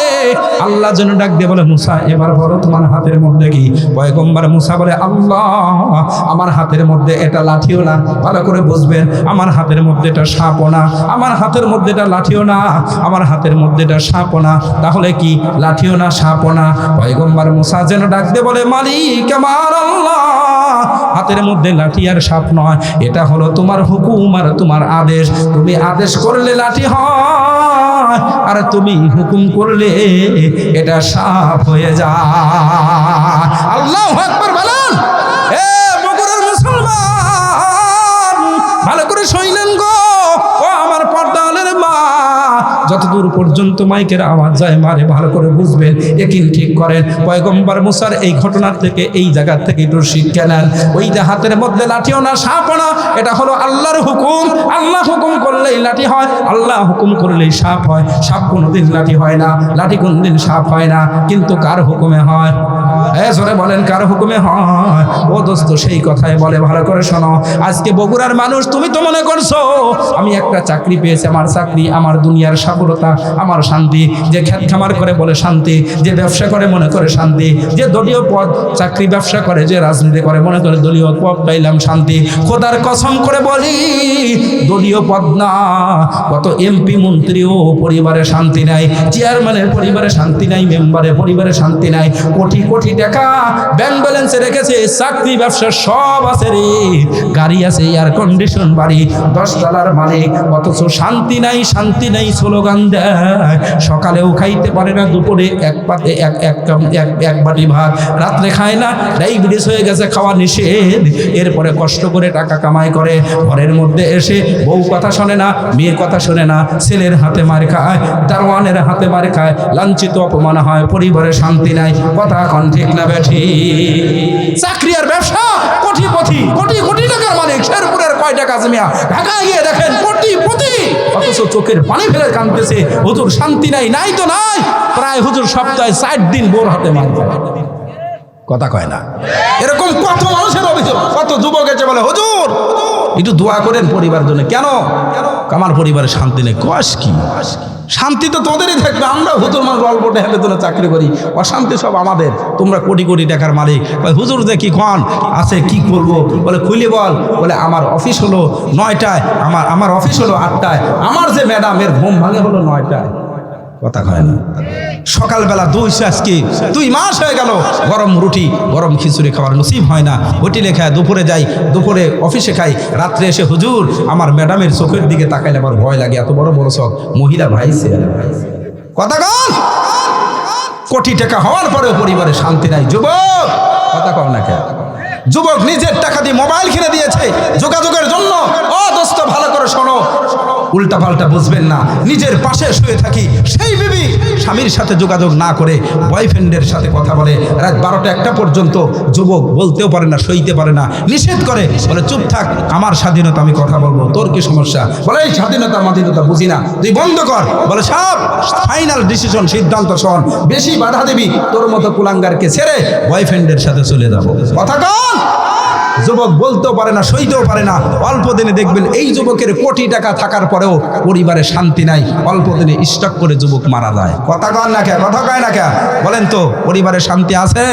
আল্লাহ যেন ডাক দিয়ে বলে, মুসা এবার বলো তোমার হাতের মধ্যে কি? পয়গম্বর মুসা বলে, আল্লাহ, আমার হাতের মধ্যে এটা লাঠিও না। ভালো করে বুঝবেন, আমার হাতের মধ্যে এটা সাপও না, আমার হাতের মধ্যে এটা লাঠিও না, আমার হাতের মধ্যে এটা সাপও না। তাহলে কি? লাঠিও না, সাপও না। পয়গম্বর মুসা যেন ডাক দিয়ে বলে, মালিক আমার আল্লাহ, হাতের মধ্যে লাঠি আর সাপ নয়, এটা হলো তোমার হুকুম আর তোমার আদেশ। তুমি আদেশ করলে লাঠি হয়, আর তুমি হুকুম করলে এটা সাফ হয়ে যায়। আল্লাহু আকবার বলেন। এ বগুড়ার মুসলমান ভালো করে শুনলেন গো, ও আমার পর্দালের মা, যতদূর পর্যন্ত মাইকের আওয়াজ যায় মারে ভালো করে বুঝবেন, একিন ঠিক করেন। পয়গম্বর মুসার এই ঘটনার থেকে, এই জায়গা থেকে একটু শিক্ষা নেন। ওইটা হাতের মধ্যে লাঠিও না, সাপও না, এটা হলো আল্লাহর হুকুম। আল্লাহ হুকুম করলেই লাঠি হয়, আল্লাহ হুকুম করলেই সাপ হয়। সাপ কোনোদিন লাঠি হয় না, লাঠি কোনোদিন সাপ হয় না, কিন্তু কার হুকুমে হয়? জোরে বলেন, কার হুকুমে হয়? ও দোস্ত, সেই কথাই বলে, ভালো করে শোনো। আজকে বগুড়ার মানুষ, তুমি তো মনে করছো আমি একটা চাকরি পেয়েছি, আমার চাকরি আমার দুনিয়ার সফলতা, আমার শান্তি। যে খেত খামার করে বলে শান্তি, যে ব্যবসা করে মনে করে শান্তি, যে দলীয় পদ চাকরি ব্যবসা করে, যে রাজনীতি করে মনে করে দলীয় পদ পাইলাম শান্তি। খোদার কসম করে বলি, দলীয় পদ না, কত এমপি মন্ত্রীও পরিবারে শান্তি নাই, চেয়ারম্যানের পরিবারে শান্তি নাই, মেম্বারের পরিবারে শান্তি নাই। কোটি কোটি টাকা ব্যাংক ব্যালেন্সে রেখেছে, চাকরি ব্যবসা সব আছে রে, গাড়ি আছে, এয়ার কন্ডিশন বাড়ি, 10 তলার মালিক, অথচ শান্তি নাই, শান্তি নাই স্লোগান দেয়। সকালেও খাইতে পারে না, দুপুরে এক বাটি ভাত, রাত্রে খায় না, ডায়াবেটিস হয়ে গেছে, খাওয়া নিষেধ। এরপরে কষ্ট করে টাকা কামাই করে, ঘরের মধ্যে এসে বউ কথা শোনে না, মেয়ের কথা শোনে না, ছেলের হাতে মার খায়, দারোয়ানের হাতে মার খায়, লাঞ্ছিত অপমান হয়, পরিবারে শান্তি নাই। কথা কোন ঠিক না বেঠি? চাকরি আর ব্যবসা, কোটিপতি, কোটি কোটি টাকার মালিক, শেরপুরের কয় টাকা জমিয়া, ঢাকায় গিয়ে দেখেন কোটিপতি, অথচ চোখের পানি ফেলে কাঁদতেছে, হুজুর শান্তি নাই। নাই তো নাই, প্রায় হুজুর সপ্তাহে 4 দিন বোর হাতে মার খায়। কথা কয় না? এরকম কত মানুষের অভিযোগ, কত যুবক এসে বলে হুজুর একটু দোয়া করেন পরিবার জন্য। কেন? আমার পরিবারে শান্তি নেই। কস কি? শান্তি তো তোদেরই থাকবে, আমরা হুজুর মানুষ অল্প টাকার জন্য চাকরি করি, অশান্তি সব আমাদের, তোমরা কোটি কোটি টাকার মালিক। হুজুর যে কি কন আছে, কি করবো? বলে খুলে বল। বলে আমার অফিস হলো 9টায়, আমার অফিস হলো 8টায়, আমার যে ম্যাডামের ঘুম ভাঙে হলো 9টায়। কথা কয় না? সকালবেলা আজকে 2 মাস হয়ে গেল গরম রুটি গরম খিচুড়ি খাওয়ার নসিব হয় না, হোটেলে খায়, দুপুরে যাই, দুপুরে অফিসে খাই, রাত্রে এসে হুজুর আমার ম্যাডামের চোখের দিকে তাকাইলে আমার ভয় লাগে, এত বড় বড় চোখ, মহিলা ভাই ছেলে। কথা কন? কোটি টাকা হওয়ার পরেও পরিবারে শান্তি নাই। যুবক, কথা কও না কেন? যুবক নিজের টাকা দিয়ে মোবাইল কিনে দিয়েছে যোগাযোগের জন্য। ও দোস্ত, ভালো করে শোনো, উল্টা পাল্টা বুঝবেন না। নিজের পাশে শুয়ে থাকি সেই বিবি স্বামীর সাথে যোগাযোগ না করে বয়ফ্রেন্ডের সাথে কথা বলে, রাত 12টা 1টা পর্যন্ত। যুবক বলতেও পারে না, সইতে পারে না, নিষেধ করে, বলে চুপ থাক, আমার স্বাধীনতা, আমি কথা বলবো, তোর কি সমস্যা? বলে এই স্বাধীনতা মাধীনতা বুঝি না, তুই বন্ধ কর। বলে সব ফাইনাল ডিসিশন, সিদ্ধান্ত শোন, বেশি বাধা দিবি, তোর মতো কুলাঙ্গারকে ছেড়ে বয়ফ্রেন্ডের সাথে চলে যাবো। কথা কন? যুবক বলতেও পারে না, সইতেও পারে না। অল্প দিনে দেখবেন এই যুবকের কোটি টাকা থাকার পরেও পরিবারে শান্তি নাই, অল্প দিনে স্টক করে যুবক মারা যায়। কথা কন না কে? কথা কয় না কে? বলেন তো, পরিবারে শান্তি আছে?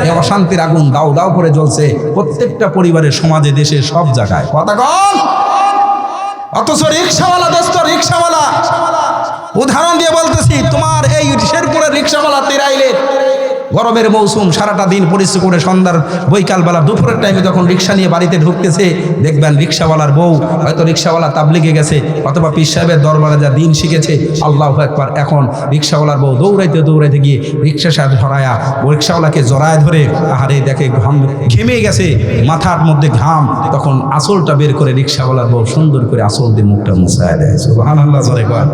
এই অশান্তির আগুন দাও দাও করে জ্বলছে প্রত্যেকটা পরিবারের, সমাজে, দেশে, সব জায়গায়। কথা কন? অথচ রিক্সাওয়ালা দোস্ত, রিক্সাওয়ালা, উদাহরণ দিয়ে বলতেছি, তোমার এই শেরপুরের রিক্সাওয়ালা তেরাইলে গরমের মৌসুম, সারাটা দিন পরিশ্রম করে সন্ধ্যার বৈকালবেলা দুপুরের টাইমে যখন রিক্সা নিয়ে বাড়িতে ঢুকতেছে, দেখবেন রিক্সাওয়ালার বউ, হয়তো রিক্সাওয়ালা তাবলিগে গেছে অথবা পীর সাহেবের দরবারে যা দিন শিখেছে, আল্লাহু আকবার, এখন রিক্সাওয়ালার বউ দৌড়াইতে দৌড়াইতে গিয়ে রিক্সার সাথে ধরায়া রিক্সাওয়ালাকে জড়ায় ধরে, আহারে দেখে ঘেমে গেছে, মাথার মধ্যে ঘাম, তখন আসলটা বের করে রিক্সাওয়ালার বউ সুন্দর করে আসল দিয়ে মুখটা মুছায় দেয়। সুবহানাল্লাহ জোরে কর।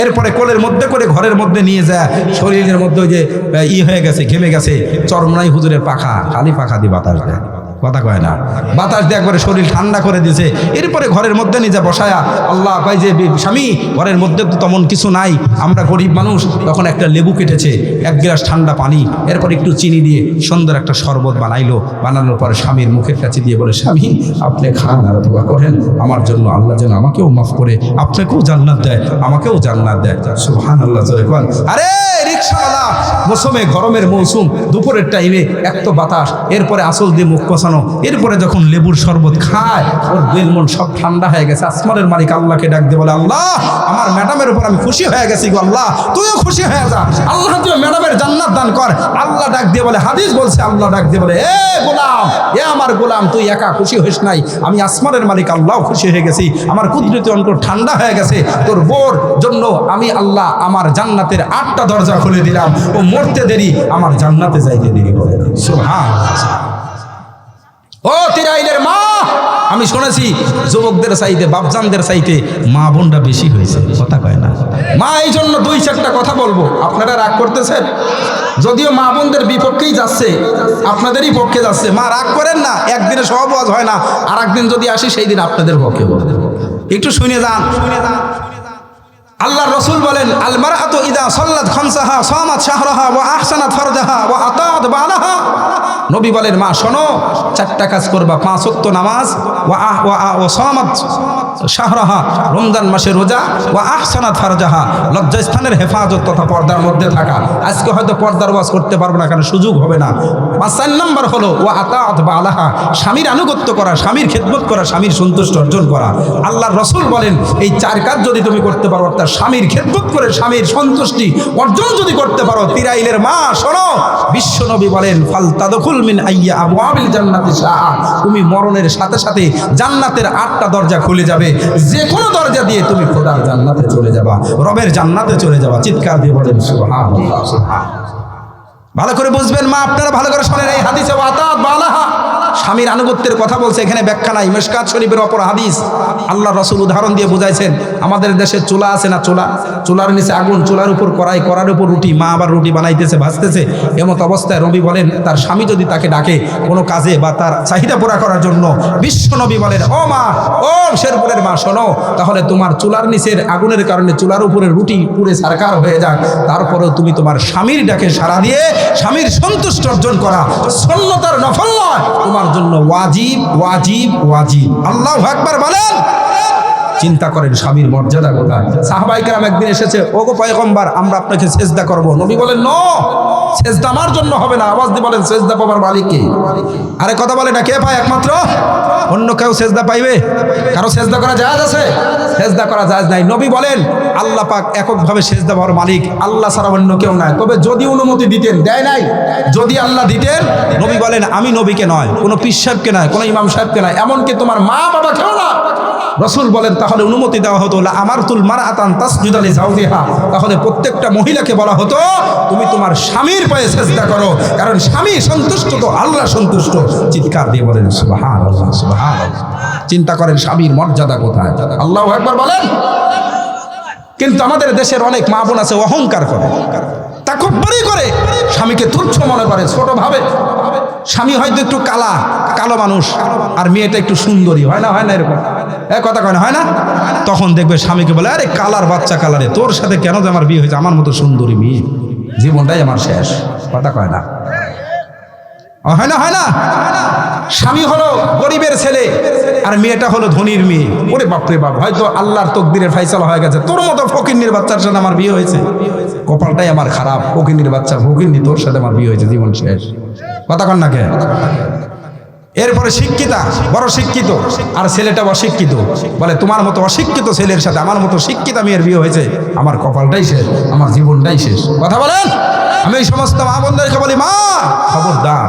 এরপরে কোলের মধ্যে করে ঘরের মধ্যে নিয়ে যায়, শরীরের মধ্যে যে হয়ে গেছে, ঘেমে গেছে, চরমনাই হুজুরের পাখা, খালি পাখা দিয়ে বাতাস দেয়। কথা কয় না? বাতাস দিয়ে একবারে শরীর ঠান্ডা করে দিয়েছে। এরপরে ঘরের মধ্যে নিজে বসায়া আল্লাহ কয় যে স্বামী, ঘরের মধ্যে তো তেমন কিছু নাই, আমরা গরিব মানুষ, তখন একটা লেবু কেটেছে, 1 গ্লাস ঠান্ডা পানি, এরপর একটু চিনি দিয়ে সুন্দর একটা শরবত বানাইলো। বানানোর পরে স্বামীর মুখের কাছে দিয়ে বলে, স্বামী আপনি খান আর দোয়া করেন আমার জন্য, আল্লাহ যেন আমাকেও মাফ করে, আপনাকেও জান্নাত দেয়, আমাকেও জান্নাত দেয়। সুবহানাল্লাহ জোরে কর। আরে রিক্সাওয়ালা, মৌসুমে, গরমের মৌসুম, দুপুরের টাইমে এত বাতাস, এরপরে আসল দিয়ে মুখ কষানো, এরপরে যখন লেবুর শরবত খায়, ওর দিল মন সব ঠান্ডা হয়ে গেছে। আসমানের মালিক আল্লাহকে ডাক দিয়ে বলে, আল্লাহ আমার ম্যাডামের উপর আমি খুশি হয়ে গেছি গো, আল্লাহ তুইও খুশি হয়ে যা, আল্লাহ তুই ম্যাডামের বরকতের জান্নাত দান কর। আল্লাহ ডাক দিয়ে বলে, হাদিস বলছে, আল্লাহ ডাক দিয়ে বলে, এ গোলাম, এ আমার গোলাম, তুই একা খুশি হইস নাই, আমি আসমানের মালিক আল্লাহ খুশি হয়ে গেছি, আমার কুদরতি অন্তর ঠান্ডা হয়ে গেছে, তোর বোর জন্য আমি আল্লাহ আমার জান্নাতের 8টা দরজা খুলে দিলাম, ও মরতে দেরি আমার জান্নাতে যাইতে দেরি করে না। সুবহানাল্লাহ। ও তিরাইলের মা, আমি শুনেছি যুবকদের চাইতে বাপজানদের চাইতে মা বোনটা বেশি হয়েছে, কথা কয় না মা। এই জন্য 2-4টা কথা বলবো, আপনারা রাগ করতেছেন, যদিও মা বোনদের বিপক্ষেই যাচ্ছে, আপনাদেরই পক্ষে যাচ্ছে, মা রাগ করেন না, একদিনে সব ওয়াজ হয় না, আর একদিন যদি আসি সেই দিন আপনাদের পক্ষে বলবো, একটু শুনে যান। আল্লাহ রসুল বলেন, আল মারআতু ইদা সাল্লাত খামসাহা সামাত শাহরাহা ওয়া আহসানাত ফারজাহা ওয়া আতাআত বালাহা। নবী বলেন, মা শোনো, 4টা কাজ করবা, 5 ওয়াক্ত নামাজ, ওয়া সামাত শাহরাহা, রমজান মাসে রোজা, ওয়া আহসানাত ফারজাহা, লজ্জাস্থানের হেফাজত তথা পর্দার মধ্যে থাকা। আজকে হয়তো পর্দার ওয়াজ করতে পারবো না, কারণ সুযোগ হবে না। 4 নম্বর হলো ওয়া আতাআত বালাহা, স্বামীর আনুগত্য করা, স্বামীর খেদমত করা, স্বামীর সন্তুষ্ট অর্জন করা। আল্লাহর রাসূল বলেন, এই 4 কাজ যদি তুমি করতে পারো, অর্থাৎ স্বামীর খেদমত করে স্বামীর সন্তুষ্টি অর্জন যদি করতে পারো, তিরাইলের মা শোনো, বিশ্ব নবী বলেন, ফাল তাদখুল মিন আইয়া আবওয়াবিল জান্নাতি শাআ, তুমি মরণের সাথে সাথে জান্নাতের 8টা দরজা খুলে যাবে, যে কোনো দরজা দিয়ে তুমি খোদার জান্নাতে চলে যাবা, রবের জান্নাতে চলে যাবা। চিৎকার দিয়ে বলেন সুবহানাল্লাহ, সুবহানাল্লাহ। ভালো করে বুঝবেন মা, আপনারা ভালো করে শোনেন, এই হাদিসে ওয়াতাত বালাহা, স্বামীর আনুগত্যের কথা বলছে, এখানে ব্যাখ্যা নাই। মিশকাত শরীফের অপর হাদিস, আল্লাহ রাসূল উদাহরণ দিয়ে বুঝাইছেন, আমাদের দেশে চুলা আছে না, চুলার নিচে আগুন, চুলার উপর কড়াই, কড়ার উপর রুটি, মা আবার রুটি বানাইতেছে, ভাজতেছে। এমত অবস্থায় নবী বলেন, তার স্বামী যদি তাকে ডাকে কোনো কাজে বা তার চাহিদা পুরা করার জন্য, বিশ্ব নবী বলেন, ও মা, ও শেরপুরের মা শোনো, তাহলে তোমার চুলার নিচের আগুনের কারণে চুলার উপরে রুটি পুড়ে ছারখার হয়ে যাক, তারপরেও তুমি তোমার স্বামীর ডাকে সাড়া দিয়ে স্বামীর সন্তুষ্ট অর্জন করা সুন্নতার নফল নয়, তোমার জন্য ওয়াজিব, ওয়াজিব, ওয়াজিব। আল্লাহু আকবার বলেন। চিন্তা করেন স্বামীর মর্যাদা কোথায়। সাহাবায়ে কেরাম একদিন এসেছে, ওগো পয়গম্বর, আমরা আপনাকে সেজদা করব। নবী বলেন, নো, সেজদা আমার জন্য হবে না। আওয়াজ দিয়ে বলেন, সেজদা পাবার মালিক কে? আরে কথা বলে না, কে পায়? একমাত্র অন্য কেউ সেজদা পাইবে? কারো সেজদা করা জায়েজ আছে? সেজদা করা জায়েজ নাই। নবী বলেন, আল্লাহ পাক এককভাবে সেজদা পাওয়ার মালিক, আল্লাহ ছাড়া অন্য কেউ নাই। তবে যদি অনুমতি দিতেন, দেয় নাই, যদি আল্লাহ দিতেন, নবী বলেন, আমি নবীকে নয়, কোনো পীর সাহেবকে নয়, কোনো ইমাম সাহেবকে নয়, এমনকি তোমার মা বাবা কেউ না। রাসূল বলেন, তাহলে অনুমতি দেওয়া হতো, লা আমারতুল মারআতান তাসজুদা লিজাওজিহা, তাহলে প্রত্যেকটা মহিলাকে বলা হতো, তুমি তোমার স্বামীর পায়ে সেজদা করো, কারণ স্বামী সন্তুষ্ট তো আল্লাহ সন্তুষ্ট। চিৎকার দিয়ে বলেন সুবহানাল্লাহ, সুবহানাল্লাহ। চিন্তা করেন স্বামীর মর্যাদা কোথায়। আল্লাহু আকবার বলেন। কিন্তু আমাদের দেশের অনেক মা বোন আছে, অহংকার করে, তাকব্বুরি করে, স্বামীকে তুচ্ছ মনে করে, ছোট ভাবে। স্বামী হয়তো একটু কালো মানুষ, আর মেয়েটা একটু সুন্দরী, হয় না? হয় না এরকম? কথা কয় না, হয় না? তখন দেখবে স্বামীকে বলে, আরে কালার বাচ্চা, কালারে তোর সাথে কেন যে আমার বিয়ে হয়েছে, আমার মতো সুন্দরী মেয়ে, জীবনটাই আমার শেষ। কথা কয় না, হয় না? হয় না? স্বামী হলো গরিবের ছেলে, আর মেয়েটা হলো ধনীর মেয়ে। ওরে বাপরে বাপ, হয়তো আল্লাহর তকদিরের ফাইসালা হয়ে গেছে, তোর মতো ফকিন্নির বাচ্চার সাথে আমার বিয়ে হয়েছে, কপালটাই আমার খারাপ, ফকিন্নির বাচ্চা, ফকিন্নি, তোর সাথে আমার বিয়ে হয়েছে, জীবন শেষ। কথা কন না কে? এরপরে শিক্ষিতা, বড় শিক্ষিত, আর ছেলেটা অশিক্ষিত, বলে তোমার মতো অশিক্ষিত ছেলের সাথে আমার মতো শিক্ষিতা মেয়ের বিয়ে হয়েছে, আমার কপালটাই শেষ, আমার জীবনটাই শেষ। কথা বলেন। আমি এই সমস্ত মা বোনদেরকে বলি, মা খবরদার,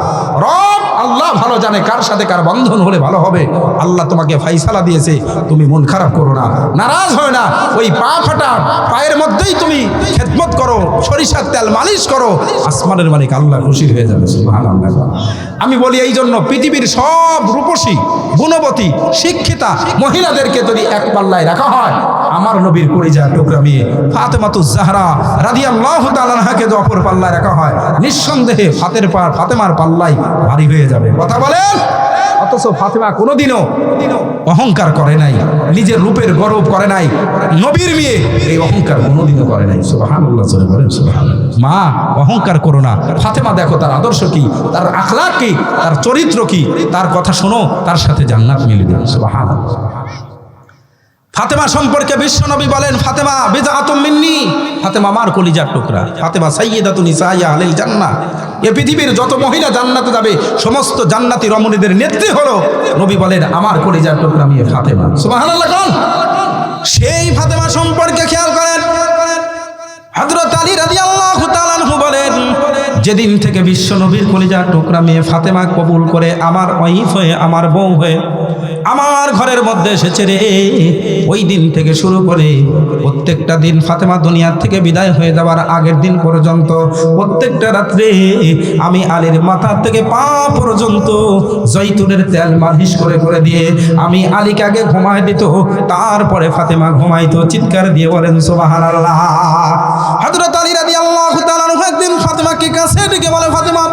রব আল্লাহ ভালো জানে কার সাথে কার বন্ধন হলে ভালো হবে। আল্লাহ তোমাকে ফাইসালা দিয়েছে, তুমি মন খারাপ করো না, নারাজ হয় না, ওই পা ফাটা পায়ের মধ্যেই তুমি খেদমত করো, সরিষার তেল মালিশ করো, আসমানের মালিক আল্লাহ খুশি হয়ে যাবে। সুবহানাল্লাহ। আমি বলি এই জন্য পৃথিবীর সব রূপসী, গুণবতী, শিক্ষিতা মহিলাদেরকে যদি এক পাল্লায় রাখা হয়, আমার নবীর কলিজার টুকরা মেয়ে ফাতেমাতুজ জাহরা রাদিয়াল্লাহু তাআলা আনহাকে যদি অপর পাল্লায় রাখা হয়, নিঃসন্দেহে ফাতেমার পাল্লাই ভারী হয়ে যাবে। কথা বলেন। অথচ ফাতেমা কোনোদিনও অহংকার করে নাই, নিজের রূপের গর্ব করে নাই, নবীর মেয়ে এই অহংকার কোনোদিনও করে নাই। সুবহানাল্লাহ, জোরে বলেন সুবহানাল্লাহ। মা অহংকার করো না। ফাতেমা দেখো তার আদর্শ কি, তার আখলাক কি, তার চরিত্র কি, তার কথা শোনো, তার সাথে জান্নাত মিলে যাবে। সুবহানাল্লাহ। ফাতেমা সম্পর্কে বিশ্বনবী বলেন, ফাতেমা বিদআতুম মিন্নি, ফাতেমা আমার কলিজার টুকরা, ফাতেমা সাইয়্যিদাতু নিসাই আহলিল জান্নাহ। এই পৃথিবীর যত মহিলা জান্নাতে যাবে, সমস্ত জান্নাতি রমণীদের নেত্রী হলো, নবী বলেন, আমার কলিজার টুকরা মেয়ে ফাতেমা। সুবহানাল্লাহ। কোন সেই ফাতেমা সম্পর্কে খেয়াল করেন, হযরত আলী রাদিয়াল্লাহু তাআলা আনহু বলেন, যেদিন থেকে বিশ্ব নবীর কলিজার টুকরা মেয়ে ফাতেমা কবুল করে আমার ওয়াইফ হয়ে, আমার বউ হয়ে আমার ঘরের মধ্যে এসেছে রে, ওই দিন থেকে শুরু করে প্রত্যেকটা দিন ফাতেমা দুনিয়ার থেকে বিদায় হয়ে যাওয়ার আগের দিন পর্যন্ত প্রত্যেকটা রাত্রে আমি আলীর মাথা থেকে পা পর্যন্ত জৈতুনের তেল মালিশ করে করে দিয়ে আমি আলীকে আগে ঘুমায় দিত, তারপরে ফাতেমা ঘুমাইতো। চিৎকার দিয়ে বলেন সুবহানাল্লাহ। হযরত আলী রাদিয়াল্লাহু তাআলা আনহু একদিন ফাতেমাকে কাছে ডেকে বলে, ফাতেমা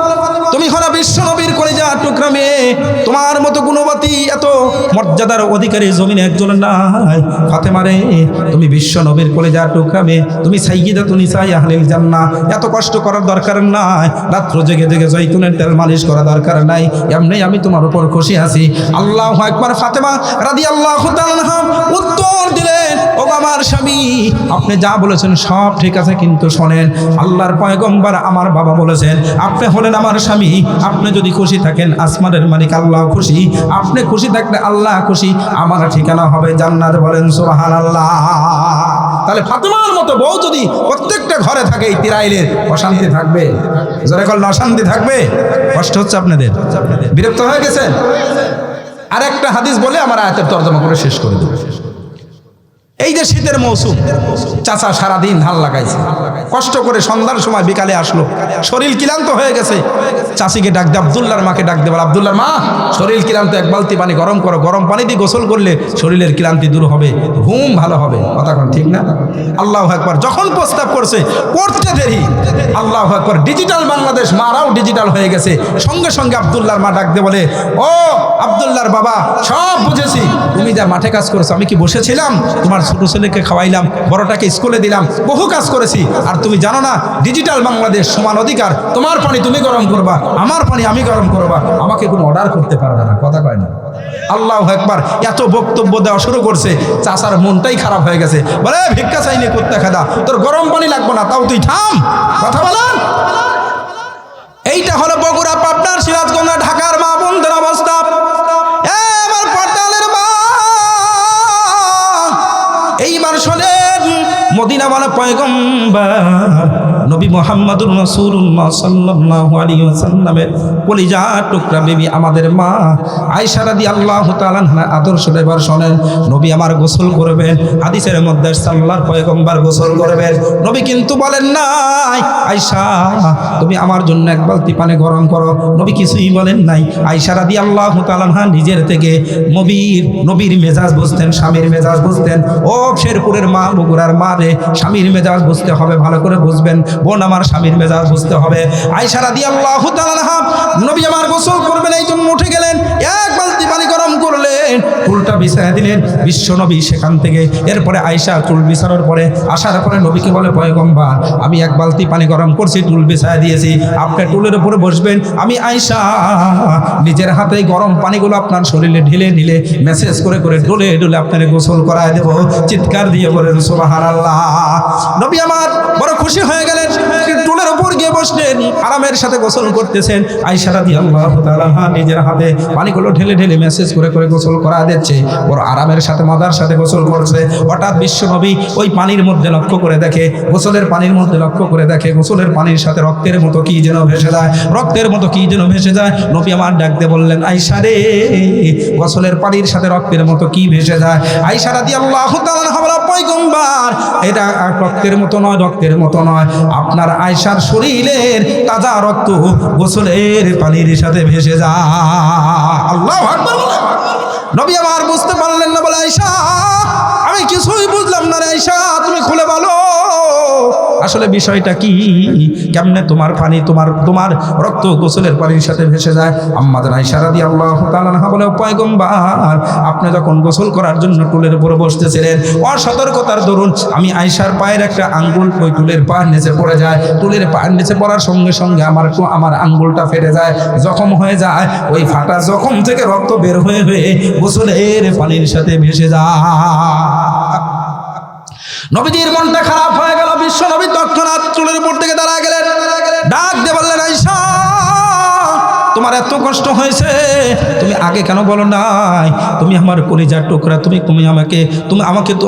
তুমি হলো বিশ্ব নবীর কলিজার টুকরা মেয়ে, তোমার মতো গুণবতী এত মর্যাদার অধিকারী জমিনে একজন নাই। ফাতেমা রে, তুমি বিশ্ব নবীর কলিজার টুকরা মেয়ে, তুমি সাইয়্যিদাতুন নিসাই আহলিল জান্নাহ, এত কষ্ট করার দরকার নাই, রাত্র জেগে জেগে জৈতুনের তেল মালিশ করা দরকার নাই, এমনি আমি তোমার উপর খুশি আছি। আল্লাহু আকবার। ফাতেমা রাদিয়াল্লাহু তাআলা আনহা উত্তর দিলেন, ও আমার স্বামী, আপনি যা বলেছেন সব ঠিক আছে, কিন্তু শোনেন, আল্লাহর পয়গম্বর আমার বাবা বলেছেন আপনি হলেন আমার স্বামী, আপনি যদি খুশি থাকেন আসমানের মালিক আল্লাহ খুশি, আপনি খুশি থাকলে আল্লাহ খুশি, আমার ঠিকানা হবে জান্নাত। বলেন সুবহানাল্লাহ। তাহলে ফাতেমার মতো বউ যদি প্রত্যেকটা ঘরে থাকে, এই তিরাইলের অশান্তি থাকবে? যারা কল অশান্তি থাকবে? কষ্ট হচ্ছে আপনাদের? বিরক্ত হয়ে গেছেন? আর একটা হাদিস বলে আমার আয়াতের তরজমা করে শেষ করে দেব। এই যে শীতের মৌসুম, চাচা সারাদিন ধান লাগাইছে, কষ্ট করে সন্ধ্যার সময় বিকালে আসলো, শরীর ক্লান্ত হয়ে গেছে। চাচিকে ডাক দে, আব্দুল্লাহর মাকে ডাক দে, বল আব্দুল্লাহর মা, শরীর ক্লান্ত, এক বালতি পানি গরম করো, গরম পানি দিয়ে গোসল করলে শরীরের ক্লান্তি দূর হবে, ঘুম ভালো হবে। কথা কোন ঠিক না? আল্লাহু আকবার। যখন প্রস্তাব করছে, করতে দেরি, আল্লাহু আকবার। ডিজিটাল বাংলাদেশ, মারাও ডিজিটাল হয়ে গেছে। সঙ্গে সঙ্গে আব্দুল্লাহর মা ডাক দে বলে, ও আব্দুল্লাহর বাবা, সব বুঝেছি, তুমি যা মাঠে কাজ করেছো, আমি কি বসেছিলাম? তোমার ছোট ছেলেকে খাওয়াইলাম, বড়টাকে স্কুলে দিলাম, বহু কাজ করেছি। আর তুমি জানো না, ডিজিটাল বাংলাদেশ, সমান অধিকার, তোমার পানি তুমি গরম করবা, আমার পানি আমি গরম করবা, আমাকে কোনো অর্ডার করতে পারবে না। কথা কয় না? আল্লাহু আকবার। এত বক্তব্য দেওয়া শুরু করছে, চাচার মনটাই খারাপ হয়ে গেছে। বলে, ভিক্ষা চাইলে কুত্তা খাদা, তোর গরম পানি লাগবে না, তাও তুই থাম। কথা বলেন। এইটা হলো বগুড়া, পাবনার, সিরাজগঞ্জ, ঢাকার মা বোনদের অবস্থা। আমার পর্দালের মা, এইবার শোনেন, মদিনা ওয়ালা পয়গম্বর নবী মুহাম্মদুর রাসূলুল্লাহ সাল্লাল্লাহু আলাইহি ওয়াসাল্লামের কলিজার টুকরা বিবি আমাদের মা আয়েশা রাদিয়াল্লাহু তাআলা আনহা আদর্শ এবার শোনেন। নবী আমার গোসল করবেন, হাদিসের মধ্যে আল্লাহর পয়গম্বর গোসল করবেন, নবী কিন্তু বলেন নাই, আয়েশা তুমি আমার জন্য এক বালতি পানি গরম করো। নবী কিছুই বলেন নাই। আয়েশা রাদিয়াল্লাহু তাআলা আনহা নিজের থেকে নবীর মেজাজ বুঝতেন, স্বামীর মেজাজ বুঝতেন। ও শেরপুরের মা, বগুড়ার মা রে, স্বামীর মেজাজ বুঝতে হবে, ভালো করে বুঝবেন। বোন আমার, স্বামীর মেজাজ বুঝতে হবে। আয়েশা রাদিয়াল্লাহু তাআলা আনহা নবী আমার গোসল করবেন, এই জন্য উঠে গেলেন, এক বালতি পানি গরম করলেন, চুলটা বিছায়া দিলেন বিশ্ব নবী সেখান থেকে। এরপরে আয়েশা চুল বিছানোর পরে আসার পরে নবীকে বলে, পয়গম্বর আমি এক বালতি পানি গরম করছি, চুল বিছায়া দিয়েছি, আপনি টুলের উপরে বসবেন, আমি আয়েশা নিজের হাতে গরম পানিগুলো আপনার শরীরে ঢেলে ঢেলে মেসেজ করে করে ডলে ডলে আপনার গোসল করায় দেব। চিৎকার দিয়ে বলেন সুবহানাল্লাহ। নবী আমার বড় খুশি হয়ে গেলেন, টুলের উপর গিয়ে বসলেন, আরামের সাথে গোসল করতেছেন। আয়েশা রাদিয়াল্লাহু তাআলা নিজের হাতে পানিগুলো ঢেলে ঢেলে মেসেজ করে করে গোসল করা দিচ্ছে, বড় আরামের সাথে মজার সাথে গোসল করছে। হঠাৎ বিশ্ব নবী ওই পানির মধ্যে লক্ষ্য করে দেখে, গোসলের পানির মধ্যে লক্ষ্য করে দেখে, গোসলের পানির সাথে রক্তের মতো কি যেন ভেসে যায়, রক্তের মতো কি যেন ভেসে যায়। নবী আমার ডাকতে বললেন, আয়েশা রে, গোসলের পানির সাথে রক্তের মতো কি ভেসে যায়? আয়েশা রাদিয়াল্লাহু তাআলা বলে, পয়গম্বর এটা রক্তের মতো নয়, রক্তের মতো নয়, আপনার আয়েশার শরীরের তাজা রক্ত গোসলের পানির সাথে ভেসে যায়। আল্লাহু আকবার। নবী আমার বুঝতে পারলেন না, বলে, আয়েশা আমি কিছুই বুঝলাম না রে আয়েশা, তুমি খুলে বলো আসলে বিষয়টা কি, কেমনে তোমার পানি, তোমার রক্ত গোসলের পানির সাথে ভেসে যায়? আম্মাজান আয়েশা রাদিয়াল্লাহু তাআলা আনহা বলে, পয়গম্বর আপনি যখন গোসল করার জন্য টুলের উপরে বসতেছিলেন, অসতর্কতার দরুন আমি আয়েশার পায়ের একটা আঙ্গুল ওই টুলের পায়ের নিচে পড়ে যায়, টুলের পায়ের নিচে পড়ার সঙ্গে সঙ্গে আমার আঙ্গুলটা ফেটে যায়, জখম হয়ে যায়, ওই ফাটা জখম থেকে রক্ত বের হয়ে হয়ে গোসলের পানির সাথে ভেসে যায়। নবীজির মনটা খারাপ হয়ে গেল। বিশ্ব নবী তৎক্ষণাৎ চুলের উপর থেকে দাঁড়া গেলেন, ডাক দিয়ে বললেন, আয়েশা তোমার এত কষ্ট হয়েছে, তুমি আগে কেন বলো নাই? তুমি আমার কলিজার টুকরা, তুমি আমাকে তো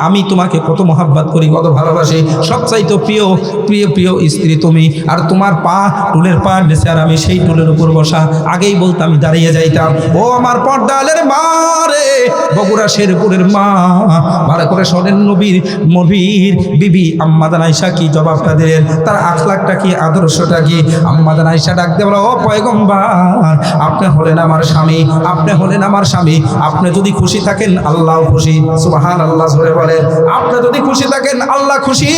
আমি তোমাকে কত মহাব্বত করি, কত ভালোবাসি, সবচাইতে প্রিয় প্রিয় প্রিয় স্ত্রী তুমি। আর তোমার পা টুলের পা নেছে, আর আমি সেই টুলের উপর বসা। আগেই বলতাম, আমি দাঁড়িয়ে যাইতাম। ও আমার পর্দালের মা রে, বগুড়া শেরপুরের মা, ভালো করে শোনেন। নবীর বিবি আম্মা জান আয়েশা কি জবাবটা দিলেন, তার আখলাকটা কি, আদর্শটা কি। আম্মা জান আয়েশা ডাক দিয়ে বলে, ও পয়গম্বর, আপনি হলেন আমার স্বামী, আপনি হলেন আমার স্বামী। আপনি যদি খুশি থাকেন আল্লাহ খুশি, সুবহানাল্লাহ জোরে বলেন। আপনি যদি খুশি থাকেন আল্লাহ খুশি,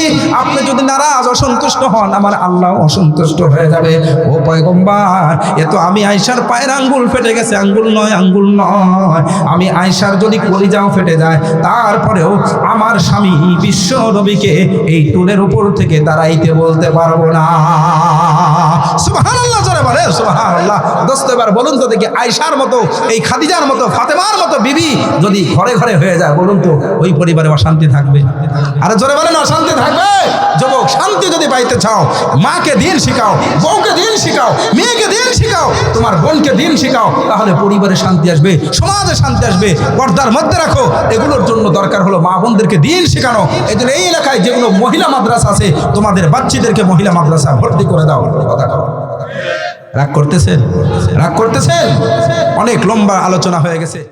আপনি যদি নারাজ অসন্তুষ্ট হন আমার আল্লাহ অসন্তুষ্ট হয়ে যাবে। ও পয়গম্বর, এ তো আমি আয়েশার পায়ের আঙ্গুল ফেটে গেছে, আঙ্গুল নয়। আমি আয়েশার যদি কলিজাও ফেটে যায়, তারপরেও আমার স্বামী বিশ্ব নবীকে এই টুলের উপর থেকে দাঁড়াইতে বলতে পারবো না। সুবহানাল্লাহ জোরে বলে, সুবহানাল্লাহ। দোস্ত এবার বলুন তো দেখি, আয়েশার মতো, এই খাদিজার মতো, ফাতেমার মতো বিবি যদি ঘরে ঘরে হয়ে যায়, বলুন তো ওই পরিবারে অশান্তি থাকবে? আরে জোরে বলেন, অশান্তি থাকবে? যুবক, শান্তি যদি পাইতে চাও, মাকে দিন শিখাও, বউকে দিন শিখাও, মেয়েকে দিন শিখাও, তোমার বোনকে দিন শিখাও, তাহলে পরিবারে শান্তি আসবে, সমাজে শান্তি আসবে। পর্দার মধ্যে রাখো। এগুলোর জন্য দরকার হলো মা বোনদেরকে দিন শেখানো। এই জন্য এই এলাকায় যেগুলো মহিলা মাদ্রাসা আছে, তোমাদের বাচ্চাদেরকে মহিলা মাদ্রাসা ভর্তি করে দাও। কথা কও। রাগ করতেছেন? অনেক লম্বা আলোচনা হয়ে গেছে।